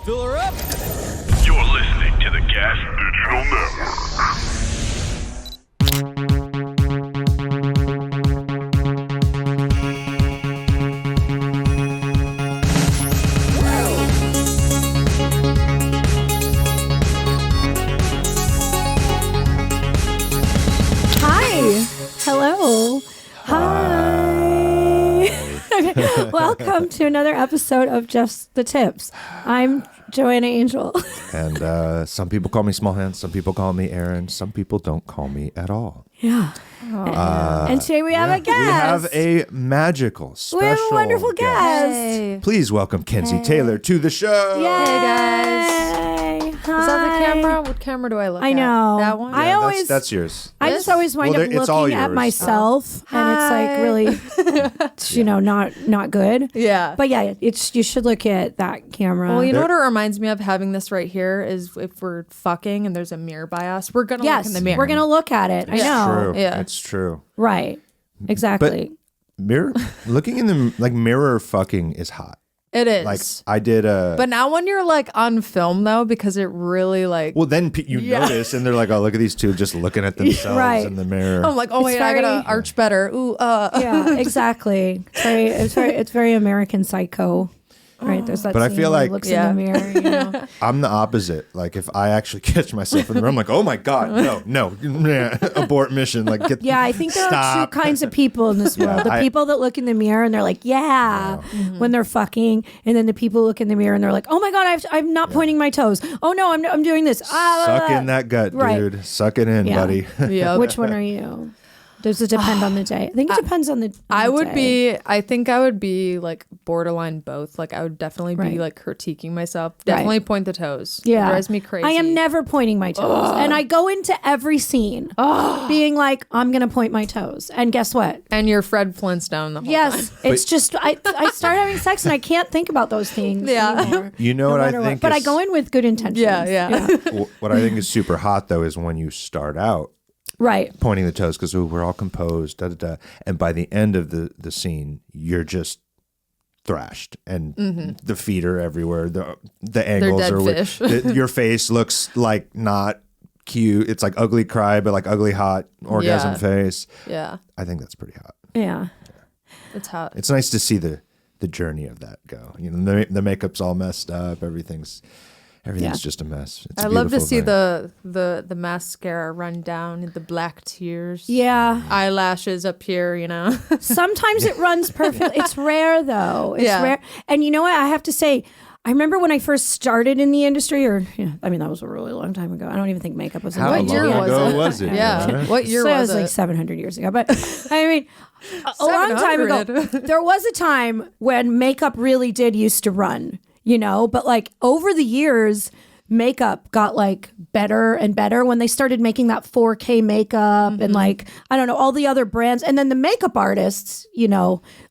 Fill her up. You're listening to the Gas Digital Network. Hello. Hi. Welcome to another episode of Just the Tips. I'm Joanna Angel. And some people call me Small Hands, some people call me Aaron, some people don't call me at all. Yeah. And today we have a guest. We have a magical, special We have a wonderful guest. Hey. Please welcome Kenzie Taylor to the show. Yay. Hey, guys. Hi. Is that the camera? What camera do I look at? I know. That one? I always that's yours. I just always wind Well, up it's all looking at yours. myself, and it's like really, not good. Yeah. But yeah, you should look at that camera. Well, you know what it reminds me of, having this right here, is if we're fucking and there's a mirror by us, we're going to look in the mirror. We're gonna look at it. I It's know. true. Yeah. It's true. Right. Exactly. Mirror, looking in the mirror fucking is hot. It is. Like I did But now when you're like on film though, because it really like. well, then you notice, and they're like, "Oh, look at these two just looking at themselves Right. in the mirror." I'm like, oh wait, I gotta arch better. Ooh, Yeah, exactly. It's very American Psycho, right? There's that. But I scene feel where he like- looks Yeah. in the mirror. You know? I'm the opposite. Like if I actually catch myself in the room, I'm like, "Oh my god, no, abort mission!" Like, get Yeah, I think there are stop. two kinds of people in this world: the people that look in the mirror and they're like, "Yeah," when they're fucking, and then the people look in the mirror and they're like, "Oh my god, I'm not pointing my toes. Oh no, I'm doing this." Suck in that gut, Right. dude. Suck it in, Yeah. buddy. yeah. Which one are you? Does it depend on the day? I think it depends on the. I think I would be like borderline both. Like I would definitely Right. be like critiquing myself. Definitely point the toes. Yeah. It drives me crazy. I am never pointing my toes. And I go into every scene being like, I'm going to point my toes. And guess what? And you're Fred Flintstone the whole time. Yes. It's just, I start having sex and I can't think about those things anymore. You know No what I matter think? But I is- go in with good intentions. Yeah. What I think is super hot though is when you start out Right. pointing the toes because we're all composed, and by the end of the scene, you're just thrashed, and the feet are everywhere. The angles dead are fish. your face looks like not cute. It's like ugly cry, but like ugly hot orgasm Yeah. face. Yeah. I think that's pretty hot. Yeah. It's hot. It's nice to see the journey of that go. You know, the makeup's all messed up. Everything's just a mess. It's a I love to beautiful see thing. the mascara run down, the black tears. Yeah. Eyelashes up here, you know. Sometimes it runs perfect. It's rare though. It's Yeah. rare. And you know what? I have to say, I remember when I first started in the industry, I mean, that was a really long time ago. I don't even think makeup was How invented year long yet. ago was it? Yeah. Joanna? What year So it was was like it? 700 years ago. But I mean, a long time ago, 700. there was a time when makeup really did used to run, but like over the years, makeup got like better and better when they started making that 4K makeup and like, I don't know, all the other brands. And then the makeup artists,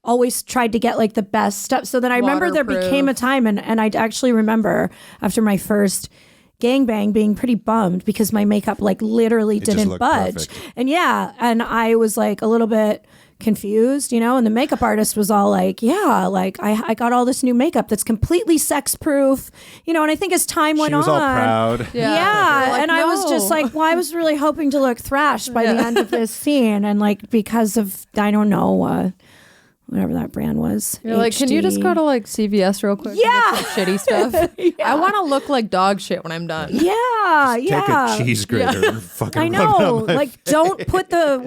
always tried to get like the best stuff. So then I remember there Waterproof. became a time and I actually remember after my first gangbang being pretty bummed because my makeup like literally just didn't looked budge. perfect. And and I was like a little bit confused, and the makeup artist was all like, yeah, like I got all this new makeup that's completely sex proof, and I think as time went She was on, all proud. yeah, You're like, and I was just no. like, well, I was really hoping to look thrashed by the end of this scene, and like because of I don't know whatever that brand was. You're like, can you just go to like CVS real quick? Yeah. And get some shitty stuff. I want to look like dog shit when I'm done. Yeah, Take yeah. a cheese grater and fucking I rub it know. on my Like, don't put the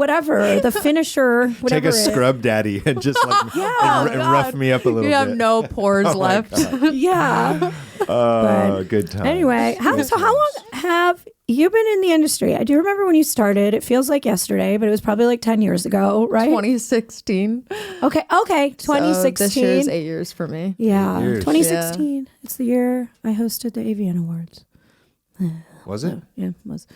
finisher, whatever. Take a it is. scrub daddy and just like and rough me up a little You bit. have no pores Oh my left. God. Yeah. Oh, good time. Anyway, how long have you been in the industry? I do remember when you started. It feels like yesterday, but it was probably like 10 years ago, right? 2016. Okay, 2016. So this year's 8 years for me. Yeah, 8 years. 2016. It's the year I hosted the AVN Awards. Was it? Yeah, it was.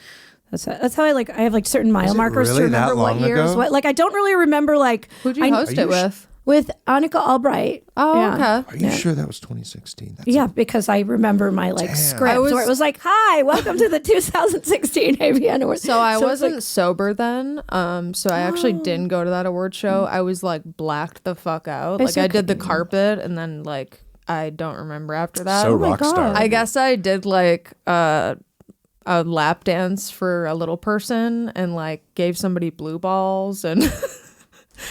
That's how I have like certain mile it markers really to remember that what long years. ago? What like I don't really remember like Who'd you host Are it you with? Annika Albright. Oh, Yeah. okay. Are you sure that was 2016? That's Yeah, because I remember my like Damn. script where it was like, "Hi, welcome to the 2016 AVN Awards." So I it's wasn't like- sober then. So I actually didn't go to that award show. I was like blacked the fuck out. It's Like I did the okay. carpet and then like I don't remember after that. So my rock God. star. I guess I did like a lap dance for a little person and like gave somebody blue balls and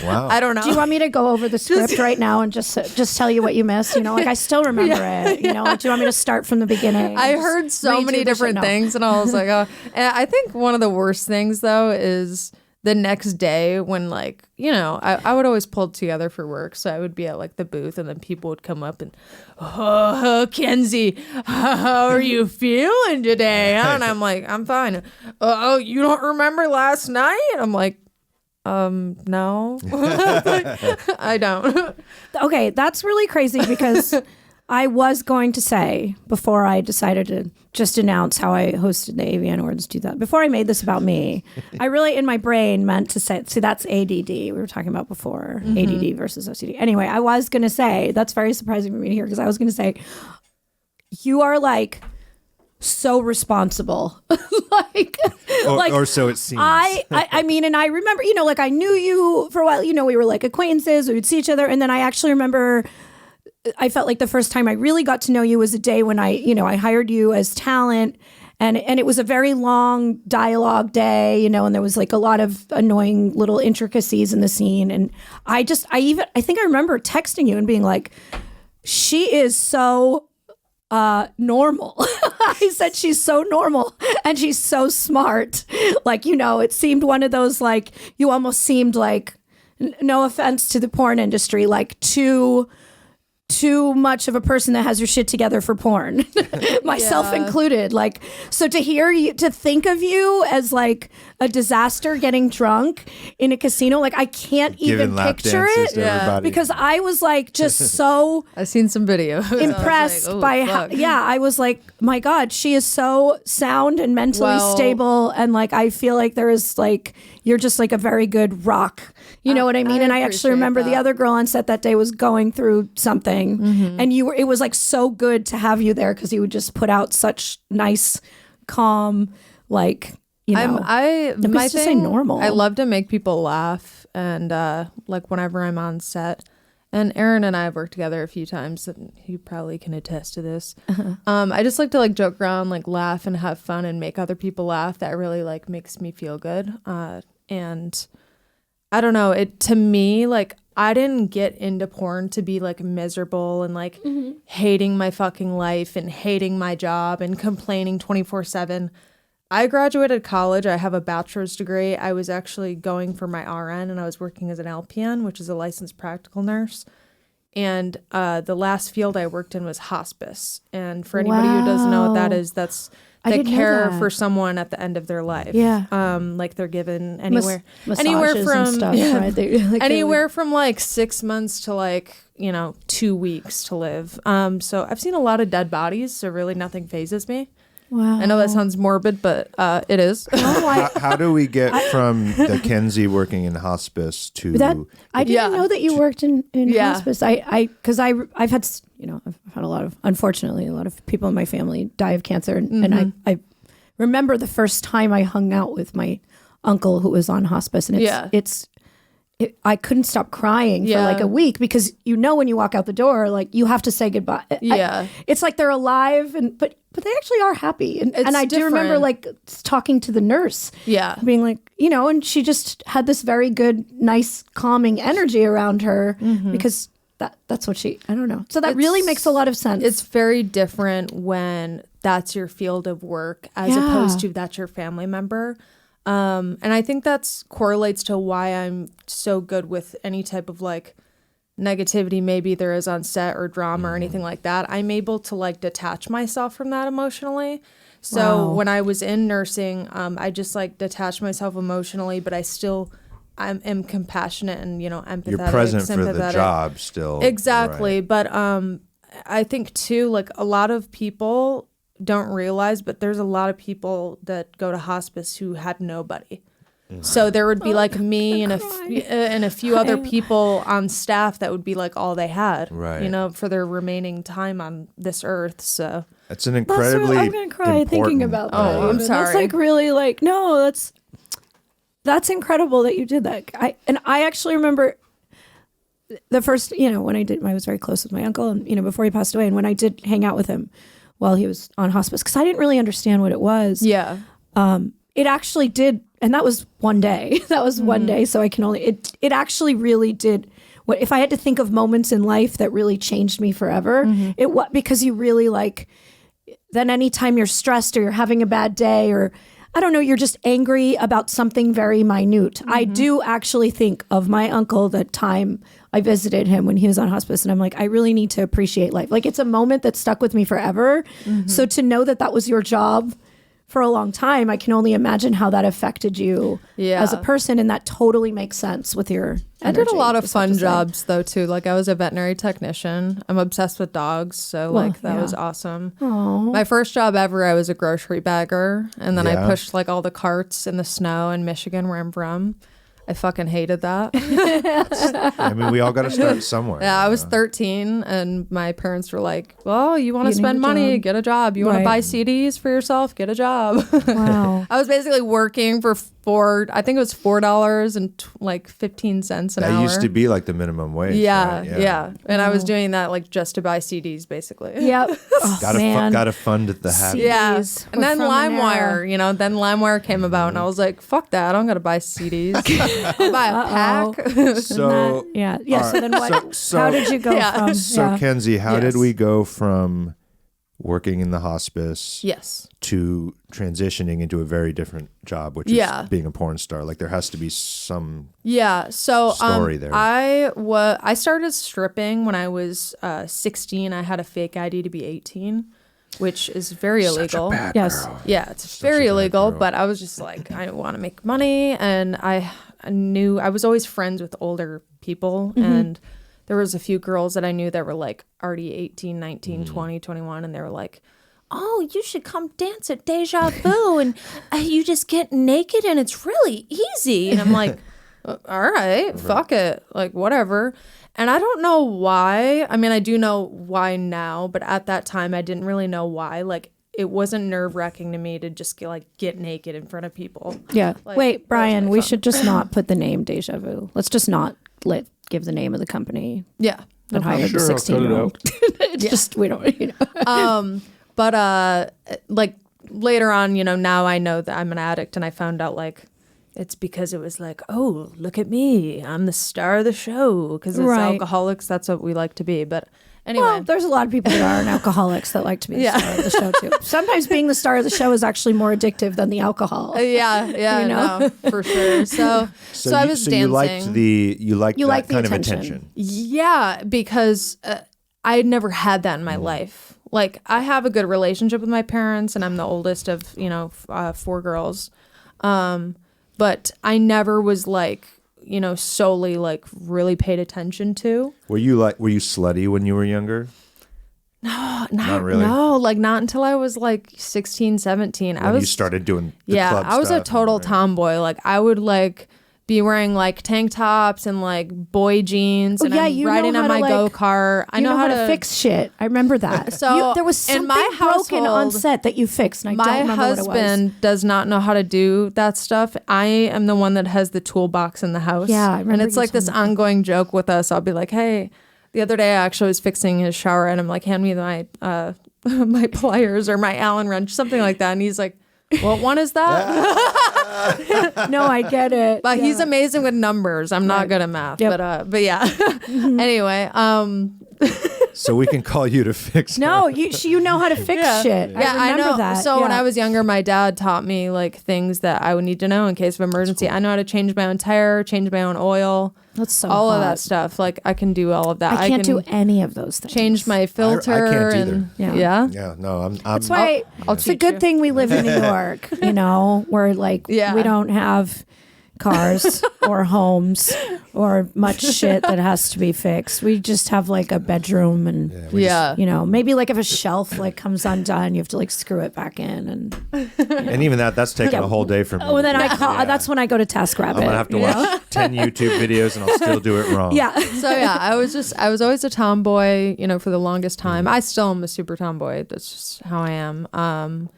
Wow. I don't know. Do you want me to go over the script right now and just tell you what you missed? You know, like I still remember it. You know, do you want me to start from the beginning? I Just heard so redo many the different shit? No. things and I was like, oh. And I think one of the worst things though is the next day when like, you know, I would always pull together for work. So I would be at like the booth and then people would come up and, oh, Kenzie, how are you feeling today? And I'm like, I'm fine. Oh, you don't remember last night? I'm like, no, I don't. Okay, that's really crazy because I was going to say before I decided to just announce how I hosted the AVN Awards 2000. Before I made this about me, I really in my brain meant to say, see, that's ADD. We were talking about before ADD versus OCD. Anyway, I was going to say, that's very surprising for me to hear because I was going to say, you are like so responsible. or so it seems. I mean, and I remember, you know, like I knew you for a while, you know, we were like acquaintances, we would see each other. And then I actually remember, I felt like the first time I really got to know you was a day when I hired you as talent. And it was a very long dialogue day, you know, and there was like a lot of annoying little intricacies in the scene. And I think I remember texting you and being like, she is so normal. I said she's so normal and she's so smart. Like, you know, it seemed one of those, like, you almost seemed like, no offense to the porn industry, like too much of a person that has your shit together for porn, myself included. Like, so to hear you, to think of you as like a disaster getting drunk in a casino, like I can't even picture it because I was like just so I've seen some videos. impressed by how, I was like, my God, she is so sound and mentally stable. And like, I feel like there is like, you're just like a very good rock. You know what I mean? And I actually remember the other girl on set that day was going through something and it was like so good to have you there because you would just put out such nice, calm, like, you know, my to say normal. I love to make people laugh. And like whenever I'm on set, and Aaron and I have worked together a few times and he probably can attest to this. I just like to like joke around, like laugh and have fun and make other people laugh. That really like makes me feel good. And I don't know, it to me, like I didn't get into porn to be like miserable and like hating my fucking life and hating my job and complaining 24/7. I graduated college. I have a bachelor's degree. I was actually going for my RN and I was working as an LPN, which is a licensed practical nurse. And the last field I worked in was hospice. And for anybody who doesn't know what that is, that's the care for someone at the end of their life. Yeah. Like they're given anywhere from and stuff, right? Like anywhere from like 6 months to like, 2 weeks to live. So I've seen a lot of dead bodies, so really nothing phases me. Wow. I know that sounds morbid, but it is. How do we get from the Kenzie working in hospice to that? I didn't know that you worked in hospice. Because I've had unfortunately a lot of people in my family die of cancer, and I remember the first time I hung out with my uncle who was on hospice, and I couldn't stop crying for like a week because when you walk out the door, like you have to say goodbye. It's like they're alive, but they actually are happy. And I do remember like talking to the nurse, being like, and she just had this very good, nice, calming energy around her because that's what I don't know. So that really makes a lot of sense. It's very different when that's your field of work as opposed to that's your family member. And I think that's correlates to why I'm so good with any type of like negativity maybe there is on set or drama or anything like that. I'm able to like detach myself from that emotionally. So when I was in nursing, I just like detached myself emotionally, but I am compassionate and, empathetic. You're present sympathetic. for the job still. Exactly. Right. But I think too, like a lot of people don't realize, but there's a lot of people that go to hospice who had nobody. So there would be like me and a few other people on staff that would be like all they had, right? For their remaining time on this earth. So it's an incredibly I'm gonna cry thinking about that. Oh, I'm sorry. That's like really like no, that's incredible that you did that. I actually remember the first, when I was very close with my uncle, and before he passed away, and when I did hang out with him while he was on hospice, because I didn't really understand what it was. Yeah. It actually did, and that was one day. That was one day, so I can only. It actually really did. What if I had to think of moments in life that really changed me forever? Because you really like. Then anytime you're stressed or you're having a bad day, or I don't know, you're just angry about something very minute. I do actually think of my uncle that time I visited him when he was on hospice, and I'm like, I really need to appreciate life. Like, it's a moment that stuck with me forever. So to know that that was your job for a long time, I can only imagine how that affected you as a person, and that totally makes sense with your energy. I did a lot of fun jobs though too. Like, I was a veterinary technician. I'm obsessed with dogs, so that was awesome. Aww. My first job ever, I was a grocery bagger, and then I pushed like all the carts in the snow in Michigan, where I'm from. I fucking hated that. I mean, we all got to start somewhere. Yeah, I was 13, and my parents were like, well, you want to spend money, get a job. You want to buy CDs for yourself, get a job. Wow. I was basically working for I think it was $4 and like 15 cents an hour. That used to be like the minimum wage. Yeah, right? yeah. And I was doing that like just to buy CDs, basically. Yep. Oh, Gotta fund the habit. Yeah. CDs And then were from an era. LimeWire, then LimeWire came about, and I was like, fuck that. I don't got to buy CDs. I'll buy a pack. So Yeah. So then what? so- how did you go from? So Kenzie, how did Yes. we go from working in the hospice Yes. to transitioning into a very different job, which is being a porn star? Like, there has to be some Yeah. So story there. I started stripping when I was 16. I had a fake ID to be 18, which is very illegal. Such a bad Yes. girl. Yeah, it's Such very a bad illegal, girl. but I was just like, I want to make money. And I knew I was always friends with older people. And there was a few girls that I knew that were like already 18, 19, 20, 21. And they were like, oh, you should come dance at Deja Vu. And you just get naked and it's really easy. And I'm like, all right, fuck it. Like, whatever. And I don't know why. I mean, I do know why now, but at that time, I didn't really know why. Like, it wasn't nerve-wracking to me to just get naked in front of people. Yeah. Like, Wait, Brian, really we fun. should just not put the name Deja Vu. Let's just not give the name of the company Yeah. that hired the Sure, I'll cut it 16-year-old. It's just, we don't, But like later on, now I know that I'm an addict, and I found out like it's because it was like, oh, look at me, I'm the star of the show, because as Right. alcoholics, that's what we like to be. But anyway, Well, there's a lot of people that are alcoholics that like to be the star of the show too. Sometimes being the star of the show is actually more addictive than the alcohol. yeah, no, for sure. So I was dancing. You liked You that like the kind of attention. attention. Yeah, because I had never had that in my life. Like, I have a good relationship with my parents, and I'm the oldest of 4 girls. But I never was like, solely like really paid attention to. Were you slutty when you were younger? Not really? No, like not until I was like 16, 17. When you started doing the club I was a stuff total and- tomboy. Like, I would like be wearing like tank tops and like boy jeans, and I'm you know riding how on to, my like, go-kart. I You know how to fix shit. I remember that. So, there was something in my broken on household, set that you fixed, and I don't My remember what it was. husband does not know how to do that stuff. I am the one that has the toolbox in the house. Yeah, I remember and it's you like this told me. ongoing joke with us. I'll be like, hey, the other day I actually was fixing his shower, and I'm like, hand me my my pliers or my Allen wrench, something like that. And he's like, what one is that? No, I get it. But he's amazing with numbers. I'm not good at math, Yep. but yeah. Anyway, So we can call you to fix. No, you know how to fix shit. I remember know. that. So when Yeah. I was younger, my dad taught me like things that I would need to know in case of emergency. I know how to change my own tire, change my own oil, That's so all of hot. that stuff. Like, I can do all of that. I can't can do any of those things. change my filter. I can't and, either. Yeah. Yeah, no, I'm. That's why I'll it's a teach good you. thing we live in New York, where like Yeah. we don't have cars or homes or much shit that has to be fixed. We just have like a bedroom and Yeah. maybe like if a shelf like comes undone, you have to like screw it back in and even that's taking a whole day from me. Oh, and then that's when I go to TaskRabbit. I'm gonna have to watch 10 YouTube videos and I'll still do it wrong. Yeah. So yeah, I was always a tomboy, for the longest time. I still am a super tomboy. That's just how I am.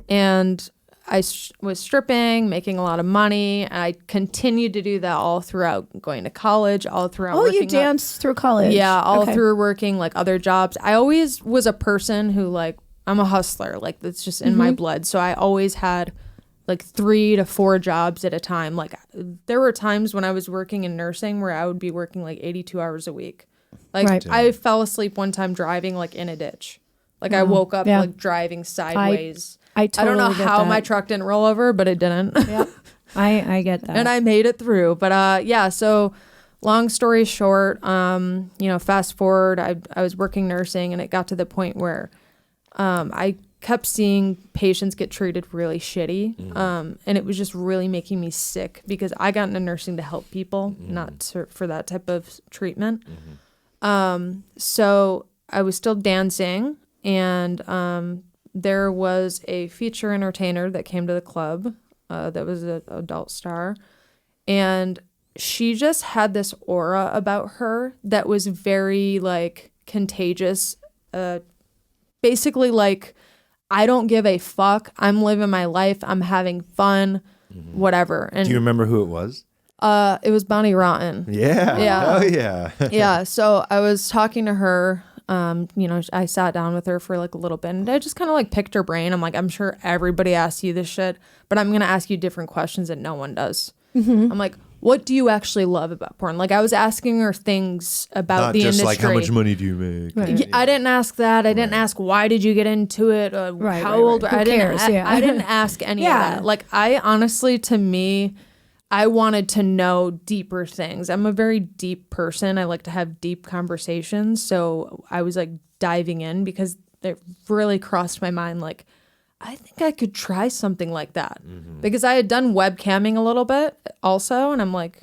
And was stripping, making a lot of money, and I continued to do that all throughout going to college, all throughout Oh, working you danced through college. Yeah, all Okay. through working like other jobs. I always was a person who like, I'm a hustler. Like that's just in my blood. So I always had like 3 to 4 jobs at a time. Like there were times when I was working in nursing where I would be working like 82 hours a week. Like Right. I fell asleep one time driving like in a ditch. Like I woke up Yeah. like driving sideways. I don't know totally get how that. my truck didn't roll over, but it didn't. Yep. I get that. And I made it through. But yeah, so long story short, fast forward, I was working nursing, and it got to the point where I kept seeing patients get treated really shitty. And it was just really making me sick because I got into nursing to help people, not for that type of treatment. So I was still dancing, and there was a feature entertainer that came to the club that was an adult star, and she just had this aura about her that was very like contagious. Basically like, I don't give a fuck. I'm living my life. I'm having fun, whatever. And Do you remember who it was? it was Bonnie Rotten. Yeah. Yeah. Oh, yeah. Yeah. So I was talking to her. I sat down with her for like a little bit, and I just kind of like picked her brain. I'm like, I'm sure everybody asks you this shit, but I'm gonna ask you different questions that no one does. I'm like, what do you actually love about porn? Like I was asking her things about Not the just industry. like how much money do you make? Right. I didn't ask that. I didn't ask why did you get into it. How old? Who I didn't. cares? Yeah. I didn't ask any Yeah. of that. Like I honestly, to me, I wanted to know deeper things. I'm a very deep person. I like to have deep conversations. So I was like diving in because it really crossed my mind. Like, I think I could try something like that because I had done webcamming a little bit also. And I'm like,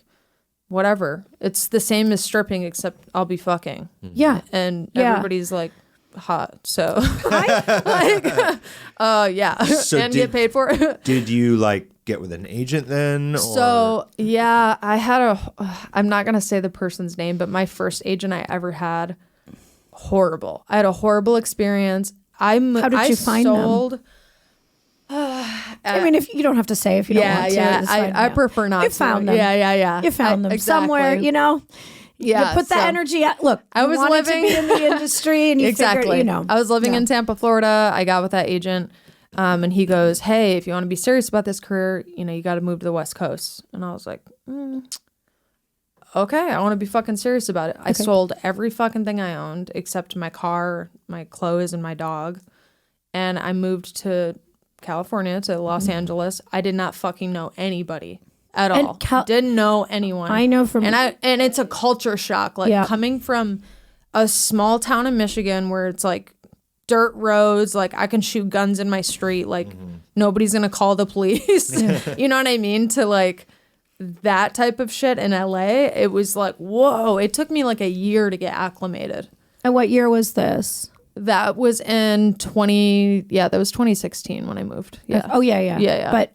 whatever. It's the same as stripping, except I'll be fucking. Yeah. And Yeah. everybody's like hot. So yeah. So and get paid for it. Did you like get with an agent then? Or? So yeah, I had I'm not going to say the person's name, but my first agent I ever had, horrible. I had a horrible experience. How did you find them? I mean, if you don't have to say if you don't want to. it's fine, I prefer not You to. found them. Yeah. You found them exactly. somewhere, Yeah. You put that so- energy out. Look, I was you wanted living- to be in the industry, and you Exactly. figured, I was living Yeah. in Tampa, Florida. I got with that agent, and he goes, "Hey, if you want to be serious about this career, you got to move to the West Coast." And I was like, "Okay, I want to be fucking serious about it." I sold every fucking thing I owned except my car, my clothes, and my dog, and I moved to California, to Los Angeles. I did not fucking know anybody at And all. Didn't know anyone. I know from and it's a culture shock. Like Yeah. coming from a small town in Michigan where it's like dirt roads, like I can shoot guns in my street, like nobody's gonna call the police. You know what I mean? To like that type of shit in LA, it was like, whoa, it took me like a year to get acclimated. And what year was this? That was in 2016 when I moved. Yeah. Oh, yeah. Yeah. But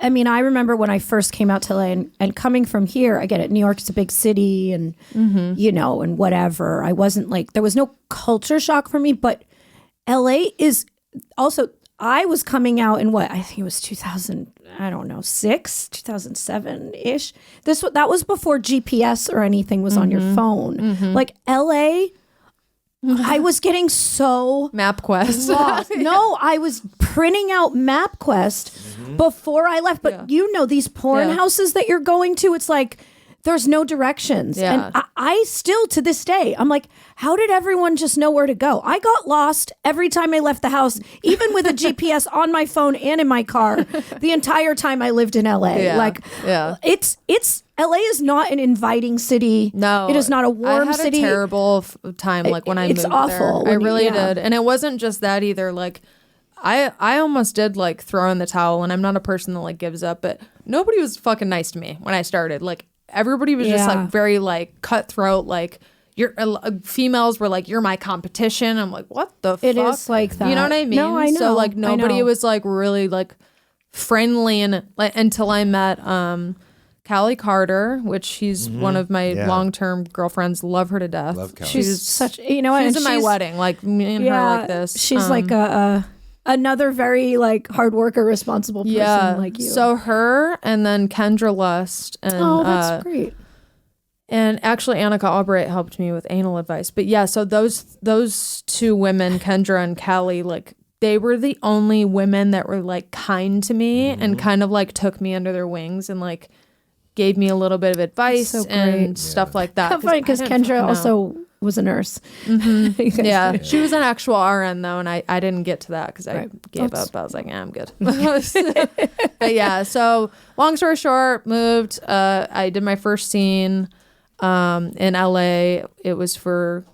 I mean, I remember when I first came out to LA and coming from here, I get it. New York's a big city and, and whatever. I wasn't like, there was no culture shock for me, but LA is also, I was coming out in I think it was 2007-ish. That was before GPS or anything was on your phone. Like LA, I was getting so MapQuest. lost. No, I was printing out MapQuest before I left. But these porn Yeah. houses that you're going to, it's like there's no directions. Yeah. And I still, to this day, I'm like, how did everyone just know where to go? I got lost every time I left the house, even with a GPS on my phone and in my car, the entire time I lived in LA. It's LA is not an inviting city. No, it is not a warm I had city. a terrible time. Like when I moved It's awful there, I when really yeah. did, and it wasn't just that either. Like I almost did like throw in the towel, and I'm not a person that like gives up, but nobody was fucking nice to me when I started. Like everybody was just Yeah. like very like cutthroat. Like you're females were like, "You're my competition." I'm like, what the fuck? It is like that. You know what I mean? No, I know. So like I nobody know. was like really like friendly, and like until I met Callie Carter, which she's one of my Yeah. long-term girlfriends. Love her to death. Love Callie. She's such, She was in my wedding, like me and her like this. She's like a another very like hard worker, responsible person like you. So her and then Kendra Lust and that's great. And actually Annika Albright helped me with anal advice. But yeah, so those two women, Kendra and Callie, like they were the only women that were like kind to me and kind of like took me under their wings and like gave me a little bit of advice and stuff like that. How funny, because Kendra also was a nurse. Yeah, she was an actual RN though, and I didn't get to that because I gave up. I was like, I'm good. But yeah, so long story short, moved. I did my first scene in LA. It was for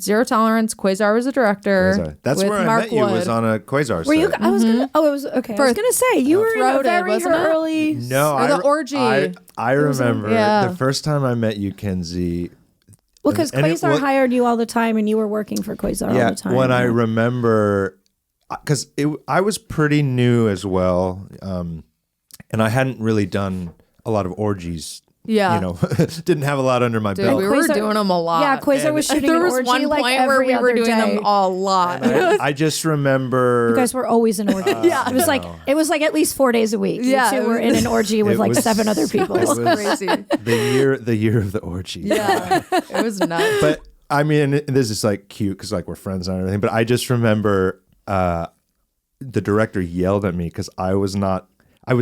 Zero Tolerance. Quasar was the director. That's with where I Mark met you, Wood. was on a Quasar set. Were you? I was gonna. Oh, it was okay. I was gonna say you were in a Throated, very wasn't it? early. No, Or the orgy. I remember Yeah. the first time I met you, Kenzie. Well, because and it Quasar was- hired you all the time, and you were working for Quasar all the time. When I remember, because I was pretty new as well, and I hadn't really done a lot of orgies. Yeah. You know, didn't have a lot under my Dude, belt. we were Quasar- doing them a lot. Yeah, Quasar was shooting There an was orgy one like point every where we were other doing day. them a lot. I just remember. You guys were always in orgies. Yeah. It was like at least 4 days a week. Yeah, You two it were in an orgy with it like was- 7 other people. It was Crazy. the year of the orgy. Yeah, it was nuts. But I mean, this is like cute because like we're friends and everything. But I just remember the director yelled at me because I was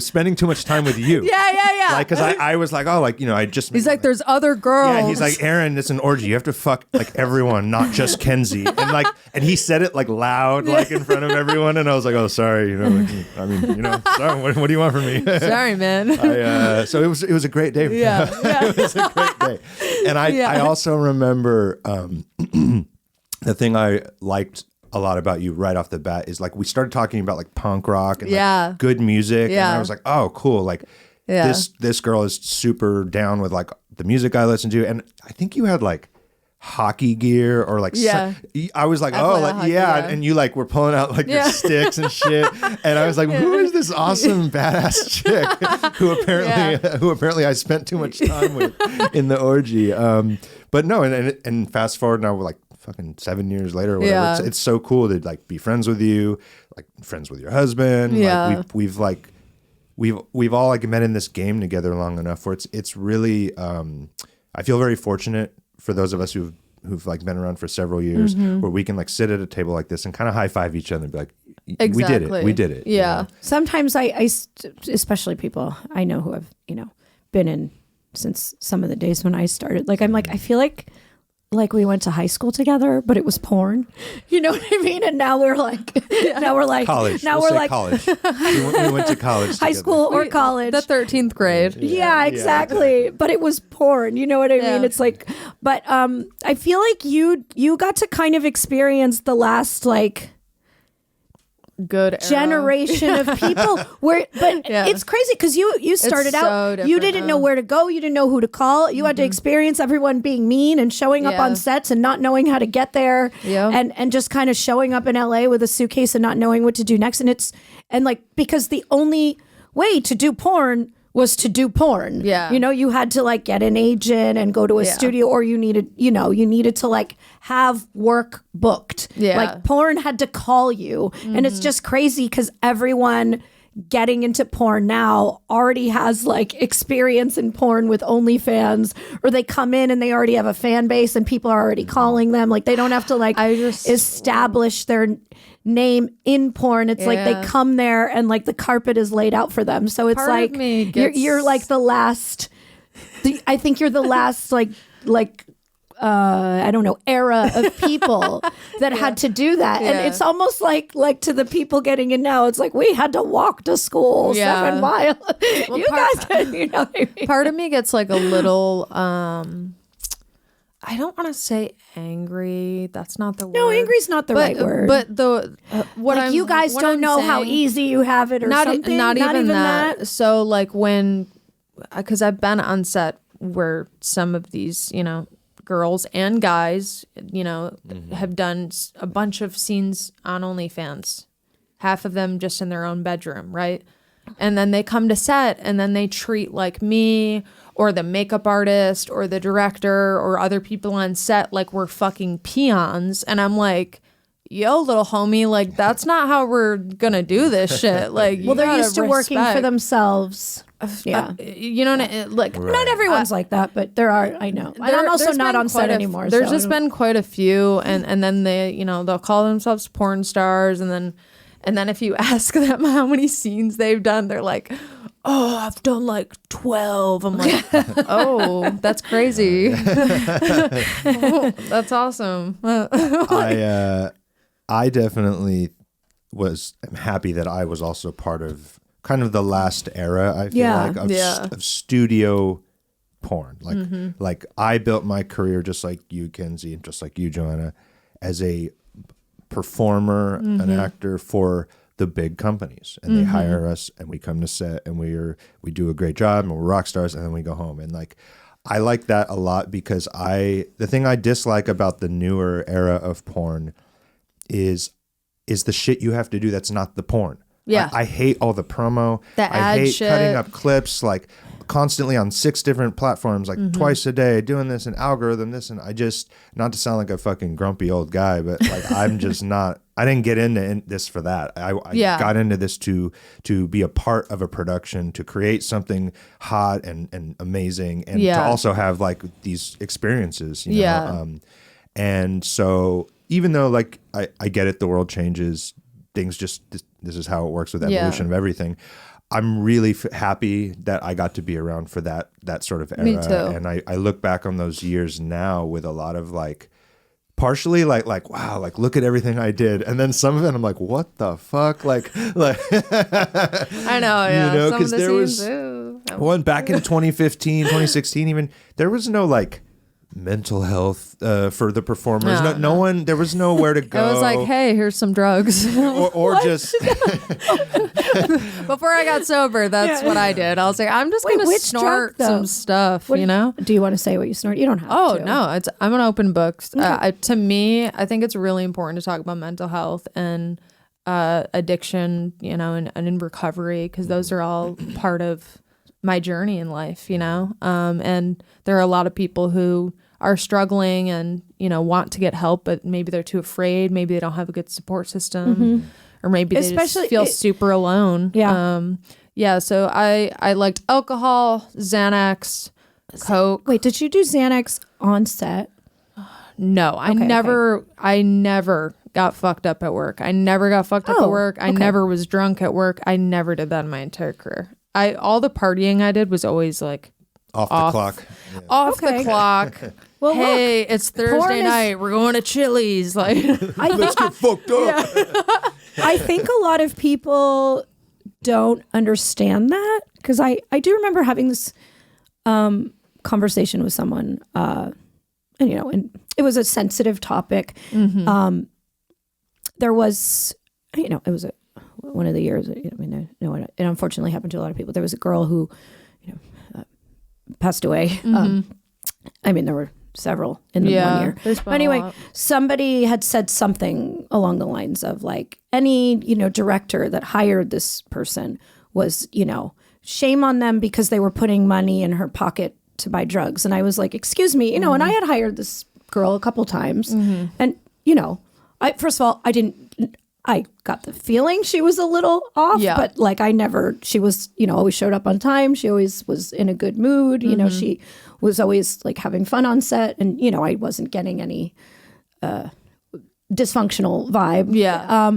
spending too much time with you. yeah. Like, because I was like, oh, like, you know, I just. He's like, there's other girls. Yeah, he's like, Aaron, it's an orgy. You have to fuck like everyone, not just Kenzie. And he said it like loud, like in front of everyone. And I was like, oh, sorry. You know, like, I mean, you know, sorry. What do you want from me? Sorry, man. So it was a great day. Yeah. It was a great day. And I also remember the thing I liked a lot about you right off the bat is like we started talking about like punk rock and like, good music. And I was like, oh, cool. Like this girl is super down with like the music I listen to. And I think you had like hockey gear or like I was like, oh, like and you like were pulling out like your sticks and shit. And I was like, who is this awesome badass chick who apparently I spent too much time with in the orgy. But no, and fast forward now we're like fucking 7 years later or whatever. Yeah. It's so cool to like be friends with you, like friends with your husband. Yeah. Like we've all like met in this game together long enough where it's really I feel very fortunate for those of us who've like been around for several years where we can like sit at a table like this and kind of high five each other and be like, we did it. Yeah. You know? Sometimes especially people I know who have, you know, been in since some of the days when I started. Like, I'm like, I feel like we went to high school together, but it was porn. You know what I mean? And now we're like, College. Now We'll say we're like college. we went to college high together. school or college. The 13th grade. Yeah, exactly. But it was porn. You know what I mean? It's like, but I feel like you got to kind of experience the last like Good era. generation of people where, but it's crazy because you started out, so you didn't know where to go, you didn't know who to call, you had to experience everyone being mean and showing up on sets and not knowing how to get there, and just kind of showing up in LA with a suitcase and not knowing what to do next. And like because the only way to do porn was to do porn. Yeah. You know, you had to like get an agent and go to a studio, or you needed to like have work booked. Yeah. Like porn had to call you. And it's just crazy because everyone getting into porn now already has like experience in porn with OnlyFans, or they come in and they already have a fan base and people are already calling them. Like they don't have to like establish their name in porn. It's like they come there and like the carpet is laid out for them. So it's Part like of me you're like the last. I think you're the last like I don't know, era of people that had to do that. And it's almost like to the people getting in now, it's like we had to walk to school 7 miles. Well, you guys can, you know what I mean? Part of me gets like a little I don't want to say angry. That's not the word. No, angry's not the right word. But the what like you guys don't know how easy you have it or something. Not even that. So like because I've been on set where some of these, you know, girls and guys, you know, have done a bunch of scenes on OnlyFans, half of them just in their own bedroom, right? And then they come to set and then they treat like me or the makeup artist or the director or other people on set like we're fucking peons. And I'm like, yo, little homie, like that's not how we're gonna do this shit. Like, Well, they're used to working for themselves. Yeah. You know, like Not everyone's like that, but there are. I know. And I'm also not on set anymore. There's just been quite a few, and then they, you know, they'll call themselves porn stars, and then if you ask them how many scenes they've done, they're like, oh, I've done like 12. I'm like, oh, that's crazy. That's awesome. I definitely am happy that I was also part of kind of the last era, I feel like, of studio porn. Like I built my career just like you, Kenzie, and just like you, Joanna, as a performer, an actor for the big companies, and they hire us, and we come to set, and we do a great job, and we're rock stars, and then we go home. And like, I like that a lot because the thing I dislike about the newer era of porn is the shit you have to do that's not the porn. Yeah. I hate all the promo. I hate shit. cutting up clips like constantly on 6 different platforms, like twice a day, doing this and algorithm this, and I just, not to sound like a fucking grumpy old guy, but like I'm just not. I didn't get into this for that. I got into this to be a part of a production, to create something hot and amazing, and to also have like these experiences. You know? And so even though like I get it, the world changes, things just this is how it works with the evolution of everything. I'm really happy that I got to be around for that sort of era. Me too. And I look back on those years now with a lot of like, partially like wow, like look at everything I did, and then some of it I'm like, what the fuck, like I know, yeah, you know, because there was one back in 2015, 2016, even there was no like mental health for the performers. No one. There was nowhere to go. It was like, hey, here's some drugs, or just before I got sober. That's what I did. I was like, I'm just gonna snort some stuff. You know? Do you want to say what you snort? You don't have to. Oh no, I'm an open book. To me, I think it's really important to talk about mental health and addiction. You know, and in recovery, because those are all part of my journey in life. You know, and there are a lot of people who are struggling and, you know, want to get help, but maybe they're too afraid. Maybe they don't have a good support system, or maybe they just feel super alone. Yeah. So I liked alcohol, Xanax, Coke. Wait, did you do Xanax on set? No, I never got fucked up at work. I never got fucked up at work. I never was drunk at work. I never did that in my entire career. All the partying I did was always like off the clock. Off the clock. Well, hey, look, it's Thursday night. We're going to Chili's. Like, let's get fucked up. I think a lot of people don't understand that, because I do remember having this conversation with someone, and you know, and it was a sensitive topic. There was, you know, it was one of the years. You know, I mean, it unfortunately happened to a lot of people. There was a girl who, you know, passed away. I mean, there were several in the 1 year. But anyway, somebody had said something along the lines of like, any, you know, director that hired this person was, you know, shame on them because they were putting money in her pocket to buy drugs. And I was like, excuse me, you know, and I had hired this girl a couple times, and, you know, first of all, I got the feeling she was a little off, but like she was, you know, always showed up on time. She always was in a good mood. You know, she was always like having fun on set, and, you know, I wasn't getting any dysfunctional vibe. Yeah.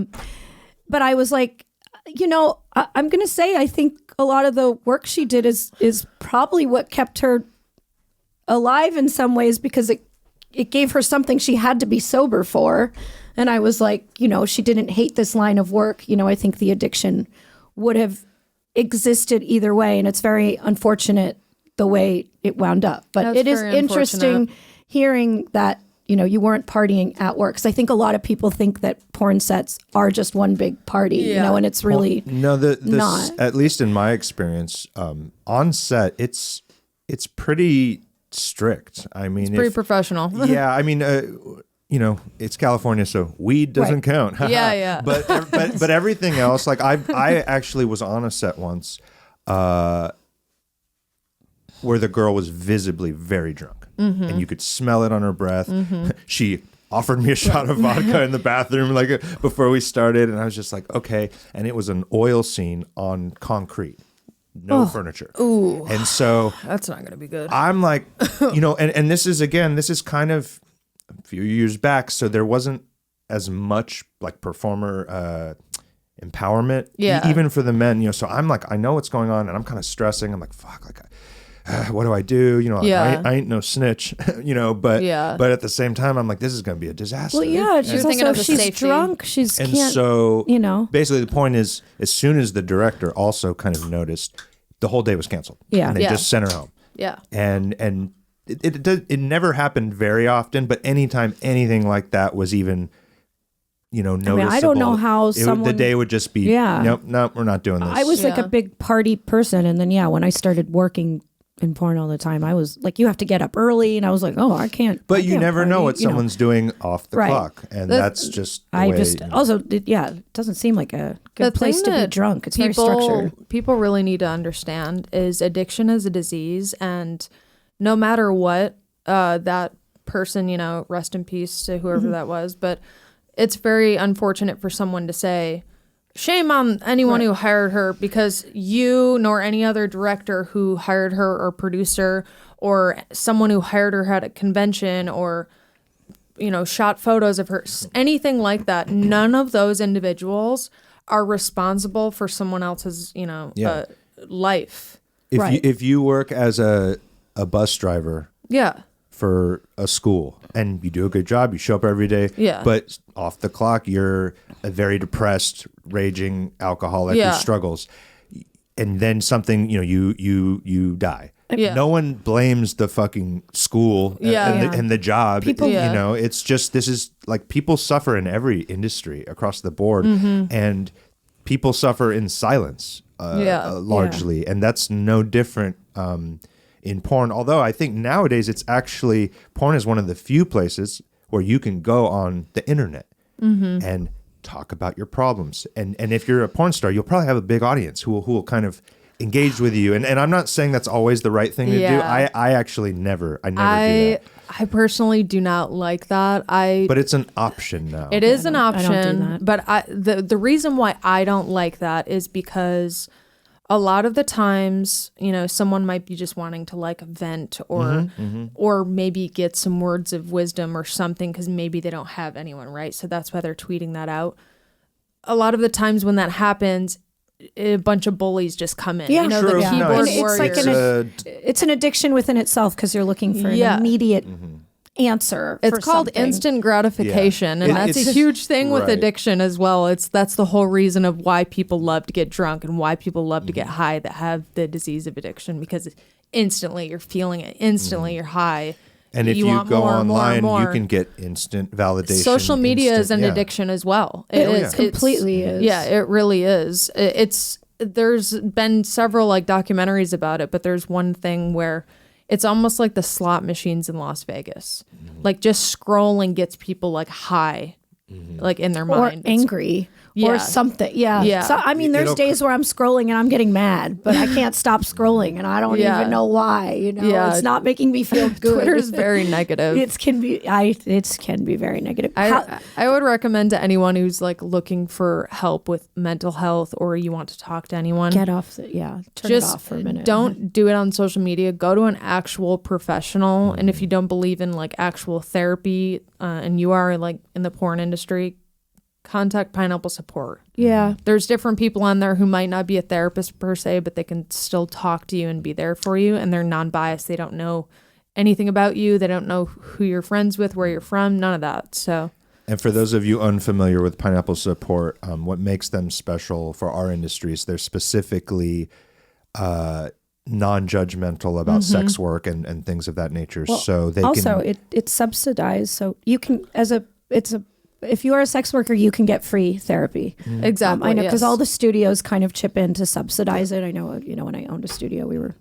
But I was like, you know, I'm going to say, I think a lot of the work she did is probably what kept her alive in some ways, because it gave her something she had to be sober for. And I was like, you know, she didn't hate this line of work. You know, I think the addiction would have existed either way. And it's very unfortunate the way it wound up. But That's it is interesting hearing that, you know, you weren't partying at work. Because I think a lot of people think that porn sets are just one big party, you know, and it's really not. At least in my experience, on set, it's pretty strict. I mean, it's pretty professional. Yeah, I mean, you know, it's California, so weed doesn't count. Yeah. But everything else, like I actually was on a set once where the girl was visibly very drunk, and you could smell it on her breath. She offered me a shot of vodka in the bathroom like before we started, and I was just like, okay. And it was an oil scene on concrete, no furniture. Ooh. And so That's not gonna be good. I'm like, and this is kind of a few years back, so there wasn't as much like performer empowerment, even for the men. So I'm like, I know what's going on, and I'm kind of stressing. I'm like, fuck, like. What do I do? I ain't no snitch, but at the same time, I'm like, this is going to be a disaster. Well, yeah, she's thinking also, of the she's safety. drunk. She's And can't, so, basically the point is, as soon as the director also kind of noticed, the whole day was canceled. Yeah. And they Yeah. just sent her home. Yeah. And it never happened very often, but anytime anything like that was even, noticeable. I don't know how the day would just be, nope, we're not doing this. I was like a big party person. And then, when I started working in porn all the time, I was like, you have to get up early. And I was like, oh, I can't. But I you can't never party, know what someone's doing off the Right. clock. And that's just the way, also, it doesn't seem like a good place to be drunk. It's very structured. People really need to understand is addiction is a disease, and no matter what, that person, rest in peace to whoever that was, but it's very unfortunate for someone to say, shame on anyone who hired her, because you nor any other director who hired her or producer or someone who hired her at a convention or, shot photos of her, anything like that. None of those individuals are responsible for someone else's, life. If you work as a bus driver Yeah. for a school and you do a good job, you show up every day, but off the clock, you're a very depressed, raging alcoholic who struggles, and then something, you die. Yeah. No one blames the fucking school and the job. People, it's just, this is like, people suffer in every industry across the board, and people suffer in silence largely, and that's no different in porn. Although I think nowadays it's actually, porn is one of the few places where you can go on the internet and talk about your problems. And if you're a porn star, you'll probably have a big audience who will kind of engage with you. And I'm not saying that's always the right thing to do. I actually never do that. I personally do not like that. But it's an option now. It is an option. I don't do that. But the reason why I don't like that is because a lot of the times, someone might be just wanting to like vent or maybe get some words of wisdom or something, because maybe they don't have anyone, right? So that's why they're tweeting that out. A lot of the times when that happens, a bunch of bullies just come in. Yeah, the keyboard warriors. It's an addiction within itself, because you're looking for an immediate answer. It's called something. Instant gratification, and that's a huge thing with addiction as well. That's the whole reason of why people love to get drunk and why people love to get high that have the disease of addiction, because instantly you're feeling it, instantly you're high. And if you go online, you can get instant validation. Social media is an addiction as well. It completely is. Yeah, it really is. There's been several documentaries about it, but there's one thing where it's almost like the slot machines in Las Vegas. Like, just scrolling gets people high, in their mind. Or angry. Or something. Yeah. So, I mean, there's days where I'm scrolling and I'm getting mad, but I can't stop scrolling, and I don't even know why. It's not making me feel good. Twitter's very negative. It can be very negative. I would recommend to anyone who's looking for help with mental health, or you want to talk to anyone, get off. Turn it off for a minute. Don't do it on social media. Go to an actual professional, and if you don't believe in actual therapy, and you are in the porn industry, contact Pineapple Support. Yeah. There's different people on there who might not be a therapist per se, but they can still talk to you and be there for you, and they're non-biased. They don't know anything about you. They don't know who you're friends with, where you're from, none of that. So. And for those of you unfamiliar with Pineapple Support, what makes them special for our industry is they're specifically non-judgmental about sex work and things of that nature. Well, so they also can it's subsidized, so you can if you are a sex worker, you can get free therapy. Exactly. I know, because all the studios kind of chip in to subsidize it. I know, when I owned a studio, we were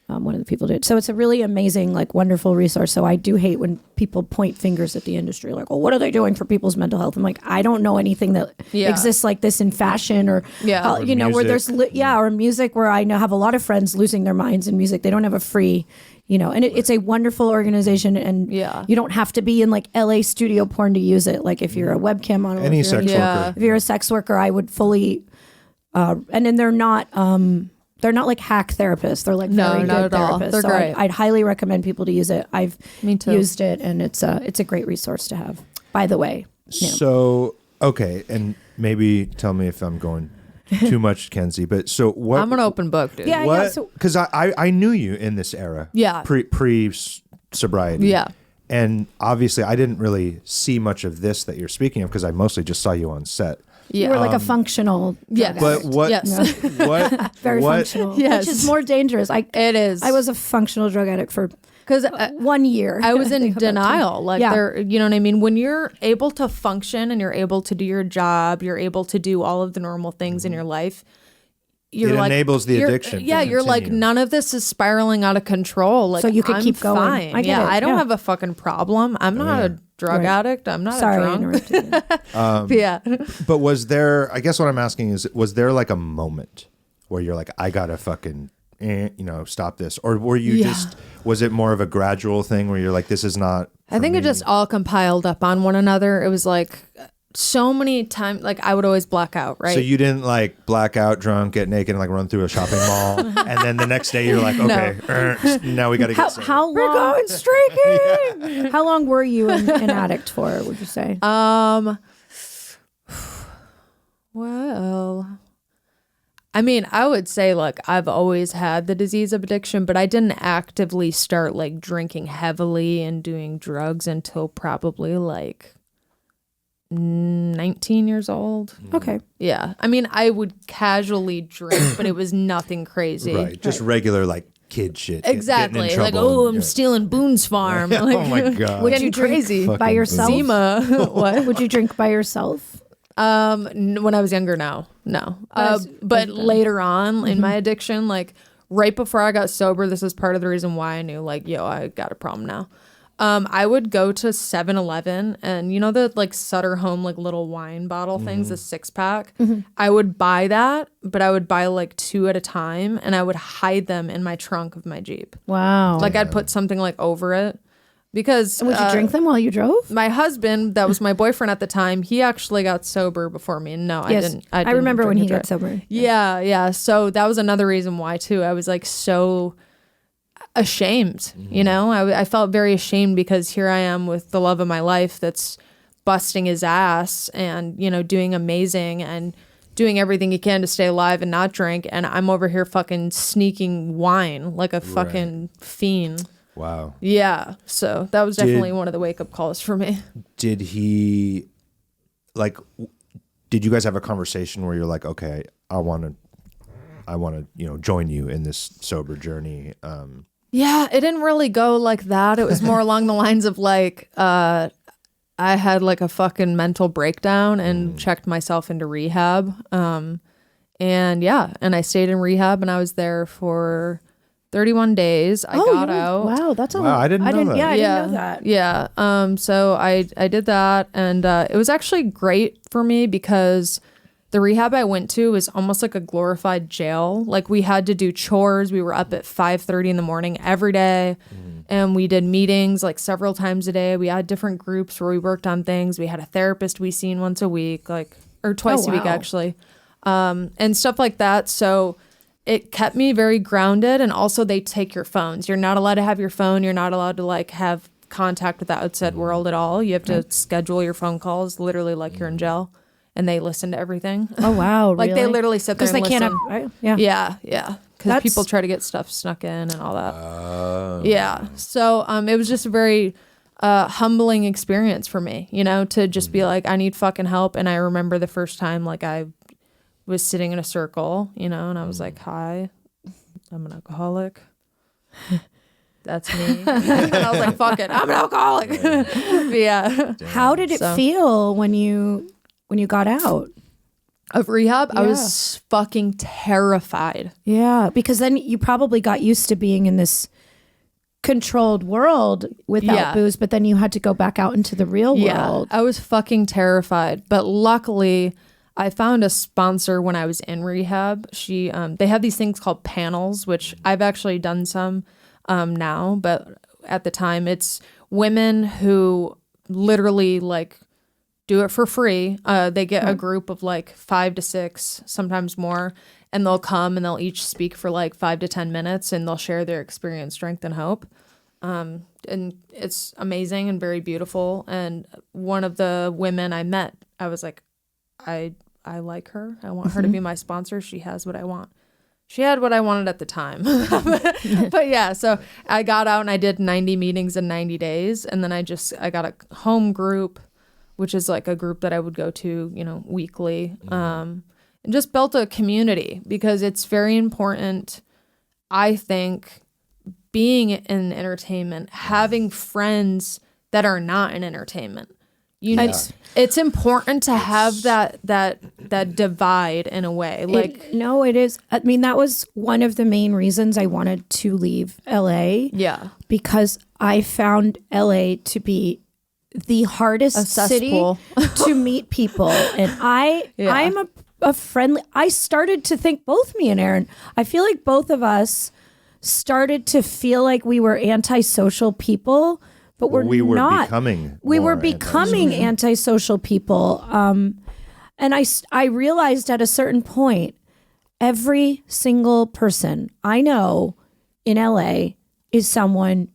one of the people did. So it's a really amazing, wonderful resource. So I do hate when people point fingers at the industry, well, what are they doing for people's mental health? I'm like, I don't know anything that exists like this in fashion or music. where there's or music, where I know have a lot of friends losing their minds in music. They don't have a free you know, and it's a wonderful organization, and you don't have to be in like LA studio porn to use it. Like if you're a webcam model, Any sex worker. if you're a sex worker, I would fully, and then they're not like hack therapists. They're like very good therapists. They're great. I'd highly recommend people to use it. I've used it, and it's a great resource to have, by the way. Yeah. So, okay. And maybe tell me if I'm going too much, Kenzie, but so what? I'm an open book, dude. Yeah. What? Because I knew you in this era. Yeah. Pre sobriety. Yeah. And obviously I didn't really see much of this that you're speaking of because I mostly just saw you on set. You were like a functional drug But addict. what? Yes. What? Very what, functional. Yes. Which is more dangerous. It is. I was a functional drug addict for because 1 year. I was in denial. Like Yeah. there, you know what I mean? When you're able to function and you're able to do your job, you're able to do all of the normal things in your life. You're It like, enables the you're- addiction to Yeah, you're like, continue. none of this is spiraling out of control. Like, So you could I'm keep going. fine. I get yeah, it. I don't Yeah. have a fucking problem. I'm not a drug Right. addict. I'm not Sorry, a I drunk. interrupted you. Yeah. But was there? I guess what I'm asking is, was there like a moment where you're like, I gotta fucking, stop this, or were you just? Was it more of a gradual thing where you're like, this is not? I think it just all compiled up on one another. It was like so many times, like I would always black out, right? So you didn't like black out, drunk, get naked, and like run through a shopping mall, and then the next day you're like, okay, now we got to get. How long? We're going streaking. How long were you an addict for? Would you say? Well, I mean, I would say like I've always had the disease of addiction, but I didn't actively start like drinking heavily and doing drugs until probably like 19 years old. Okay. Yeah. I mean, I would casually drink, but it was nothing crazy. Right, just regular like kid shit. Exactly. Getting in Like, trouble oh, and- I'm stealing Boone's Farm. Like, Oh my god. Would you drink crazy. by yourself? Zima. What? Would you drink by yourself? When I was younger, no. But later on in my addiction, like right before I got sober, this is part of the reason why I knew like, yo, I got a problem now. I would go to 7-Eleven and you know the like Sutter Home like little wine bottle things, the 6-pack. I would buy that, but I would buy like 2 at a time and I would hide them in my trunk of my Jeep. Wow. Like I'd put something like over it because Would you drink them while you drove? my husband, that was my boyfriend at the time, he actually got sober before me. And no, Yes. I didn't. I remember when drink he and got sober. Yeah. So that was another reason why too. I was like so ashamed, you know? I felt very ashamed because here I am with the love of my life that's busting his ass and, you know, doing amazing and doing everything he can to stay alive and not drink. And I'm over here fucking sneaking wine like a fucking fiend. Wow. Yeah. So that was definitely one of the wake up calls for me. Did he like? Did you guys have a conversation where you're like, okay, I want to, join you in this sober journey? Yeah, it didn't really go like that. It was more along the lines of like, I had like a fucking mental breakdown and checked myself into rehab. And I stayed in rehab and I was there for 31 days. I got out. Wow, that's a Wow, I didn't know that. Yeah, I didn't know that. Yeah. So I did that and it was actually great for me because the rehab I went to was almost like a glorified jail. Like we had to do chores. We were up at 5:30 in the morning every day. And we did meetings like several times a day. We had different groups where we worked on things. We had a therapist we seen once a week, or twice a week actually. And stuff like that. So it kept me very grounded. And also they take your phones. You're not allowed to have your phone. You're not allowed to like have contact with the outside world at all. You have to schedule your phone calls literally like you're in jail. And they listen to everything. Oh wow! Like they literally sit there and because they listen. can't. Yeah. Yeah. Because people try to get stuff snuck in and all that. Yeah. So it was just a very humbling experience for me, you know, to just be like, I need fucking help. And I remember the first time like I was sitting in a circle, you know, and I was like, hi, I'm an alcoholic. That's me. And I was like, fuck it, I'm an alcoholic. Yeah. How did it feel when you got out of rehab? I was fucking terrified. Yeah, because then you probably got used to being in this controlled world without booze, but then you had to go back out into the real world. I was fucking terrified, but luckily I found a sponsor when I was in rehab. They have these things called panels, which I've actually done some. now, but at the time it's women who literally like do it for free. They get a group of like 5 to 6, sometimes more, and they'll come and they'll each speak for like 5 to 10 minutes and they'll share their experience, strength, and hope. And it's amazing and very beautiful. And one of the women I met, I was like, I like her. I want her to be my sponsor. She has what I want. She had what I wanted at the time. But yeah, so I got out and I did 90 meetings in 90 days. And then I got a home group, which is like a group that I would go to, weekly, and just built a community, because it's very important, I think, being in entertainment, having friends that are not in entertainment. It's important to have that divide in a way. It is. I mean, that was one of the main reasons I wanted to leave LA. Yeah. Because I found LA to be the hardest city to meet people. And I'm a friendly, I started to think, both me and Aaron, I feel like both of us started to feel like we were antisocial people, but we were not. We were becoming antisocial people. And I realized at a certain point, every single person I know in LA is someone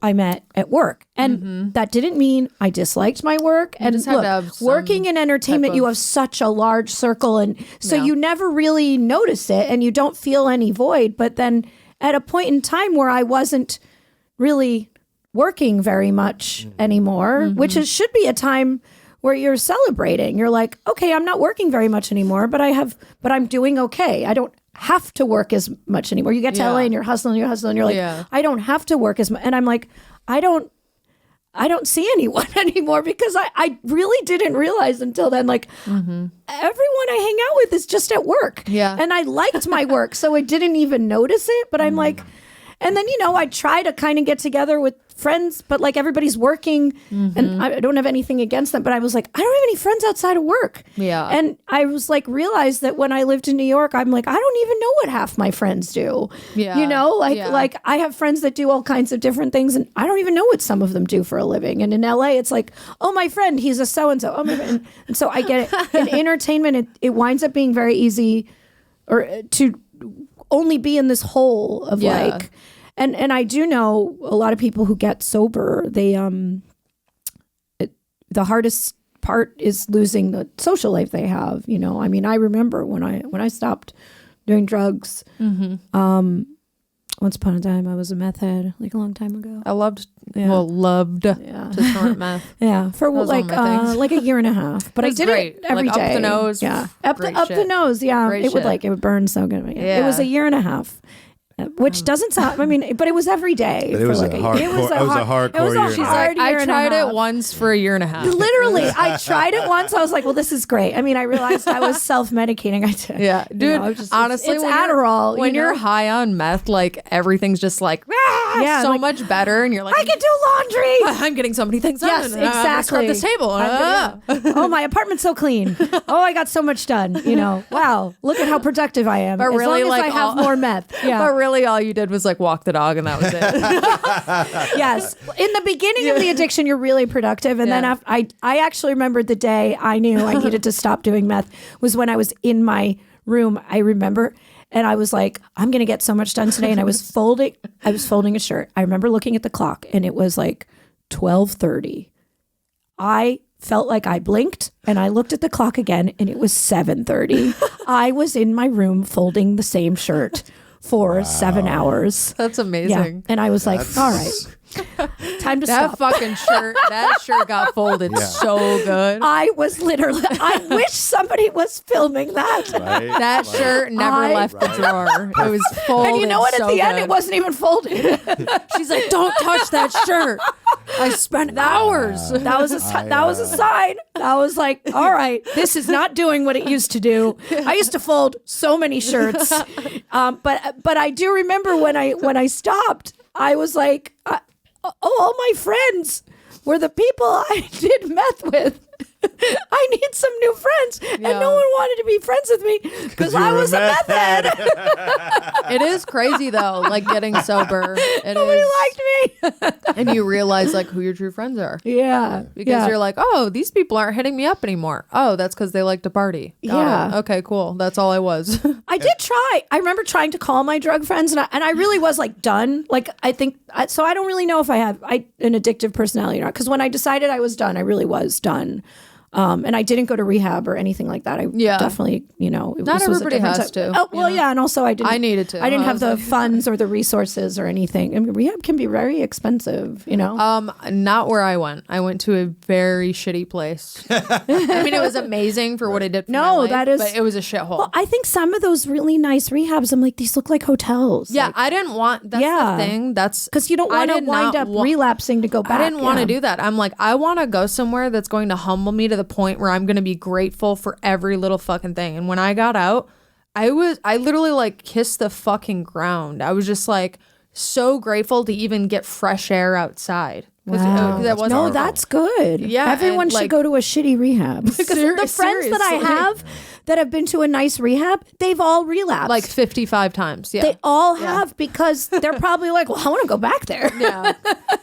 I met at work. And that didn't mean I disliked my work. And look, working in entertainment, you have such a large circle. And so you never really notice it and you don't feel any void. But then at a point in time where I wasn't really working very much anymore, which should be a time where you're celebrating. You're like, okay, I'm not working very much anymore, but I'm doing okay. I don't have to work as much anymore. You get to LA and you're hustling. You're like, I don't have to work as much. And I'm like, I don't see anyone anymore, because I really didn't realize until then, like, everyone I hang out with is just at work. Yeah. And I liked my work, so I didn't even notice it. But I'm like, and then, I try to kind of get together with friends, but like everybody's working and I don't have anything against them, but I was like, I don't have any friends outside of work. Yeah. And I was like, realized that when I lived in New York, I'm like, I don't even know what half my friends do. Yeah. Like I have friends that do all kinds of different things and I don't even know what some of them do for a living. And in LA, it's like, oh, my friend, he's a so-and-so. Oh, my friend. And so I get it. In entertainment, it winds up being very easy to only be in this hole of like, and I do know a lot of people who get sober. They the hardest part is losing the social life they have. I mean, I remember when I stopped doing drugs. Once upon a time, I was a meth head, like a long time ago. I loved to snort meth. Yeah, for like a year and a half. But I did it every day. Up the nose. Yeah, up the nose. Yeah, it would burn so good. Yeah. It was a year and a half. Which doesn't sound, but it was every day. But it was a hardcore year. She's like, I tried it once for a year and a half. Literally, I tried it once. I was like, well, this is great. I mean, I realized I was self-medicating. Dude, honestly, it's Adderall. When you're high on meth, like everything's just like, so much better. And you're like, I can do laundry. I'm getting so many things done. Yes, exactly. Scrub this table. Oh, my apartment's so clean. Oh, I got so much done. Wow, look at how productive I am. But as really, long as I have more meth. Yeah. But really, all you did was like walk the dog and that was it. Yes. In the beginning of the addiction, you're really productive. And then after, I actually remembered the day I knew I needed to stop doing meth was when I was in my room. I remember, and I was like, I'm going to get so much done today. And I was folding a shirt. I remember looking at the clock and it was like 12:30. I felt like I blinked and I looked at the clock again and it was 7:30. I was in my room folding the same shirt for 7 hours. That's amazing. Yeah. And I was like, all right, time to stop. That shirt got folded so good. I wish somebody was filming that. Right? That shirt never left the drawer. It was folded. And you know what? At the end, it wasn't even folded. She's like, don't touch that shirt. I spent hours. That was a sign. I was like, all right, this is not doing what it used to do. I used to fold so many shirts. But I do remember when I stopped, I was like, all my friends were the people I did meth with. I need some new friends. And no one wanted to be friends with me because I was a meth head. It is crazy though, like getting sober. Nobody liked me. And you realize like who your true friends are. Yeah. Because you're like, oh, these people aren't hitting me up anymore. Oh, that's because they like to party. Got it. Okay, cool. That's all I was. I did try. I remember trying to call my drug friends, and I really was like done. Like I think so. I don't really know if I have an addictive personality or not. Because when I decided I was done, I really was done. And I didn't go to rehab or anything like that. I definitely, not everybody has to. Oh, well, yeah. And also I needed to. I didn't have the funds or the resources or anything. I mean, rehab can be very expensive, Not where I went. I went to a very shitty place. I mean, it was amazing for what it did for my life, but it was a shithole. Well, I think some of those really nice rehabs, I'm like, these look like hotels. Yeah, like, I didn't want, that's the thing. That's because you don't want to wind up relapsing to go back. I didn't want to do that. I'm like, I want to go somewhere that's going to humble me to the point where I'm going to be grateful for every little fucking thing. And when I got out, I literally like kissed the fucking ground. I was just like so grateful to even get fresh air outside. Wow. That's good. Yeah, everyone should go to a shitty rehab. Because the friends that I have that have been to a nice rehab, they've all relapsed like 55 times. Yeah, they all have because they're probably like, well, I want to go back there. Yeah,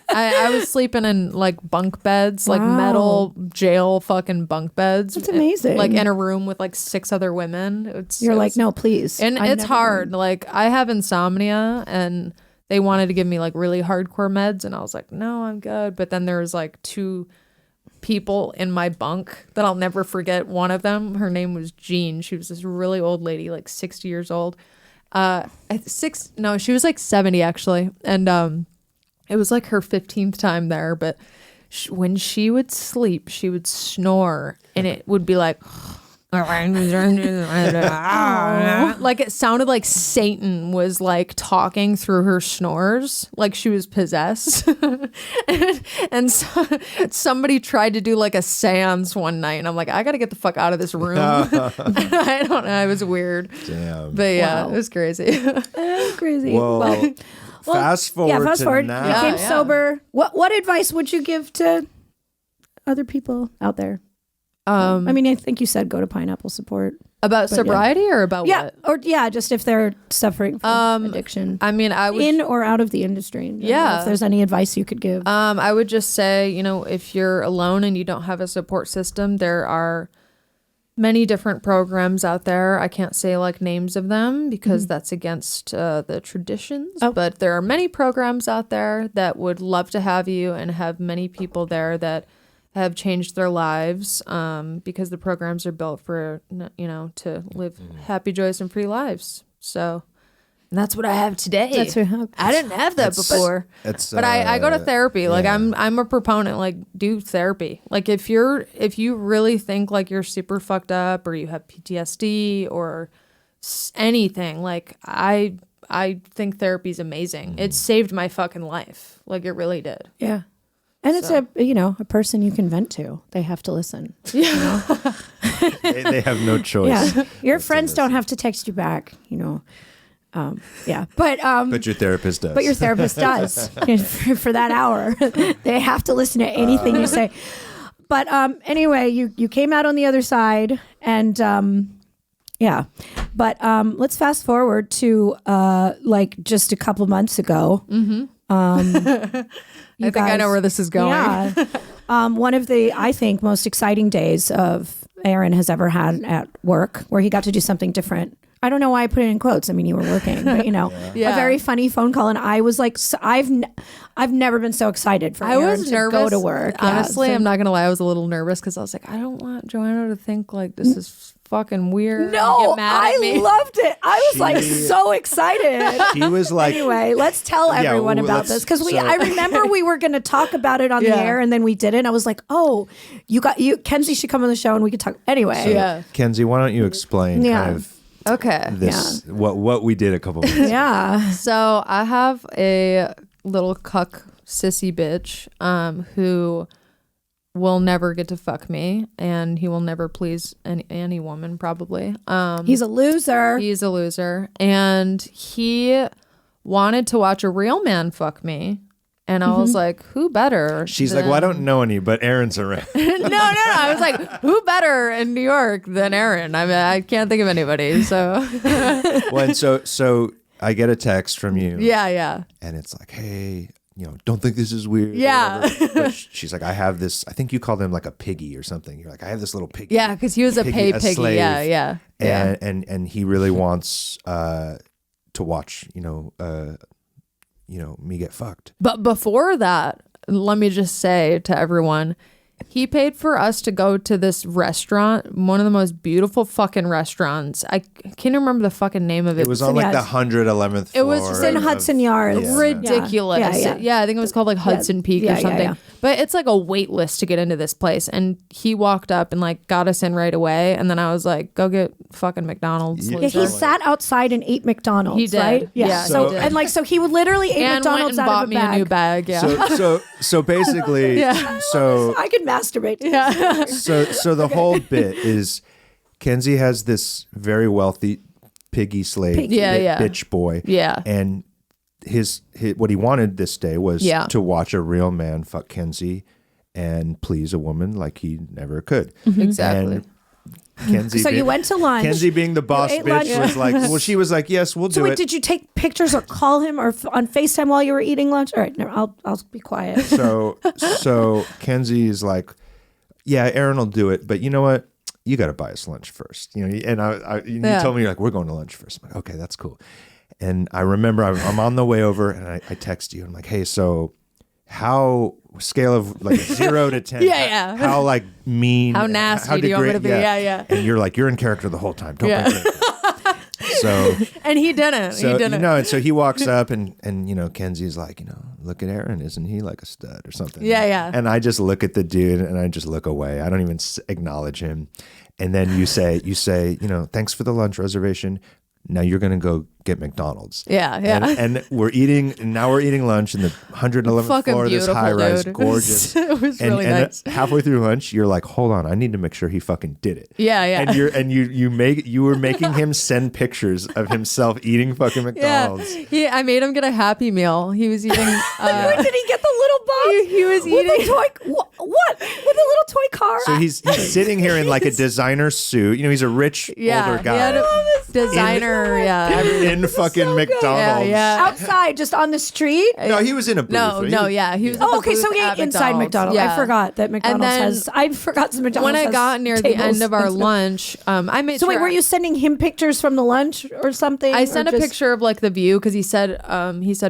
I was sleeping in like bunk beds, like metal jail fucking bunk beds. That's amazing. Like in a room with like 6 other women. You're like, no, please. And it's hard. Like I have insomnia and they wanted to give me like really hardcore meds and I was like, no, I'm good. But then there was like 2 people in my bunk that I'll never forget. One of them, her name was Jean. She was this really old lady, like 60 years old. She was like 70 actually. And it was like her 15th time there. But when she would sleep, she would snore and it would be like... like it sounded like Satan was like talking through her snores, like she was possessed. and so, somebody tried to do like a seance one night and I'm like, I gotta get the fuck out of this room. I don't know, it was weird. Damn. But yeah, it was crazy. Crazy. Well, fast forward to now. You became sober. What advice would you give to other people out there? I mean, I think you said go to Pineapple Support. About sobriety or about what? Or just if they're suffering from addiction. I mean, I would... In or out of the industry. If there's any advice you could give. I would just say, if you're alone and you don't have a support system, there are many different programs out there. I can't say like names of them because that's against the traditions. But there are many programs out there that would love to have you and have many people there that have changed their lives because the programs are built for, to live happy, joyous, and free lives. So that's what I have today. That's what I have. I didn't have that before. But I go to therapy. Like I'm a proponent, like do therapy. Like if you really think like you're super fucked up or you have PTSD or anything, like I think therapy's amazing. It saved my fucking life. Like it really did. Yeah. And it's a person you can vent to. They have to listen. Yeah. They have no choice. Yeah. Your friends don't have to text you back, yeah. But your therapist does. But your therapist does for that hour. They have to listen to anything you say. But anyway, you came out on the other side and yeah. But let's fast forward to like just a couple months ago. Mm-hmm. I think I know where this is going. Yeah. One of the, I think, most exciting days of Aaron has ever had at work where he got to do something different. I don't know why I put it in quotes. I mean, you were working, but a very funny phone call. And I was like, I've never been so excited for Aaron to go to work. Honestly, I'm not going to lie. I was a little nervous because I was like, I don't want Joanna to think like this is fucking weird. No, I loved it. I was like so excited. He was like, anyway, let's tell everyone about this because I remember we were going to talk about it on the air and then we didn't. I was like, oh, Kenzie should come on the show and we could talk anyway. Kenzie, why don't you explain kind of this what we did a couple minutes ago. So I have a little cuck sissy bitch who will never get to fuck me and he will never please any woman probably. He's a loser. And he wanted to watch a real man fuck me And I was like, who better? She's like, well, I don't know any, but Aaron's around. No. I was like, who better in New York than Aaron? I mean, I can't think of anybody. So, Well, and so I get a text from you. yeah. And it's like, hey, don't think this is weird. Yeah. But she's like, I have this, I think you called him like a piggy or something. You're like, I have this little piggy. Yeah, because he was a piggy. slave. Yeah. And he really wants to watch, me get fucked. But before that, let me just say to everyone, he paid for us to go to this restaurant, one of the most beautiful fucking restaurants. I can't remember the fucking name of it. It was on like the 111th floor. It was just in Hudson Yards. Ridiculous. Yeah, I think it was called like Hudson Peak or something. Yeah. But it's like a wait list to get into this place. And he walked up and like got us in right away. And then I was like, go get fucking McDonald's. Yeah, he sat outside and ate McDonald's. He did. Right? Yeah. So he would literally eat and McDonald's went and out bought of a me bag. a new bag. Yeah. So basically, so I could masturbate. Yeah. so the whole bit is Kenzie has this very wealthy piggy slave bitch boy. Yeah. And his what he wanted this day was to watch a real man fuck Kenzie and please a woman like he never could. Exactly. And Kenzie So you went to lunch. Kenzie being the boss ate bitch lunch. was like, well, she was like, yes, we'll So do wait, it. did you take pictures or call him or on FaceTime while you were eating lunch? All right, no, I'll be quiet. So Kenzie is like, yeah, Aaron will do it, but you know what? You got to buy us lunch first. And you told me, you're like, we're going to lunch first. I'm like, okay, that's cool. And I remember I'm on the way over and I text you. I'm like, hey, so how scale of like 0 to 10? Yeah. How like mean? How nasty do you want me to be? Yeah. And you're like, you're in character the whole time. Don't bring it up. So and he didn't. and so he walks up and Kenzie's like, look at Aaron, isn't he like a stud or something? Yeah. And I just look at the dude and I just look away. I don't even acknowledge him. And then you say, thanks for the lunch reservation. Now you're going to go get McDonald's. Yeah. And we're eating lunch in the 111th Fucking floor of this high rise, dude. gorgeous. It was really nice. Halfway through lunch, you're like, hold on, I need to make sure he fucking did it. Yeah. And you were making him send pictures of himself eating fucking McDonald's. Yeah. I made him get a Happy Meal. He was eating. Did he get the little box? He was with eating. a toy. What? With a little toy car? So he's sitting here in like a designer suit. He's a rich older guy. He had a designer. In fucking McDonald's. Yeah. Outside, just on the street? No, he was in a booth. He was. Oh, okay, so he ate inside McDonald's. Yeah. I forgot that McDonald's then has. I forgot that McDonald's When I has got near the tables end of our and stuff. lunch, I made. So sure wait, were you sending him pictures from the lunch or something? I sent or a picture of like the view because he said,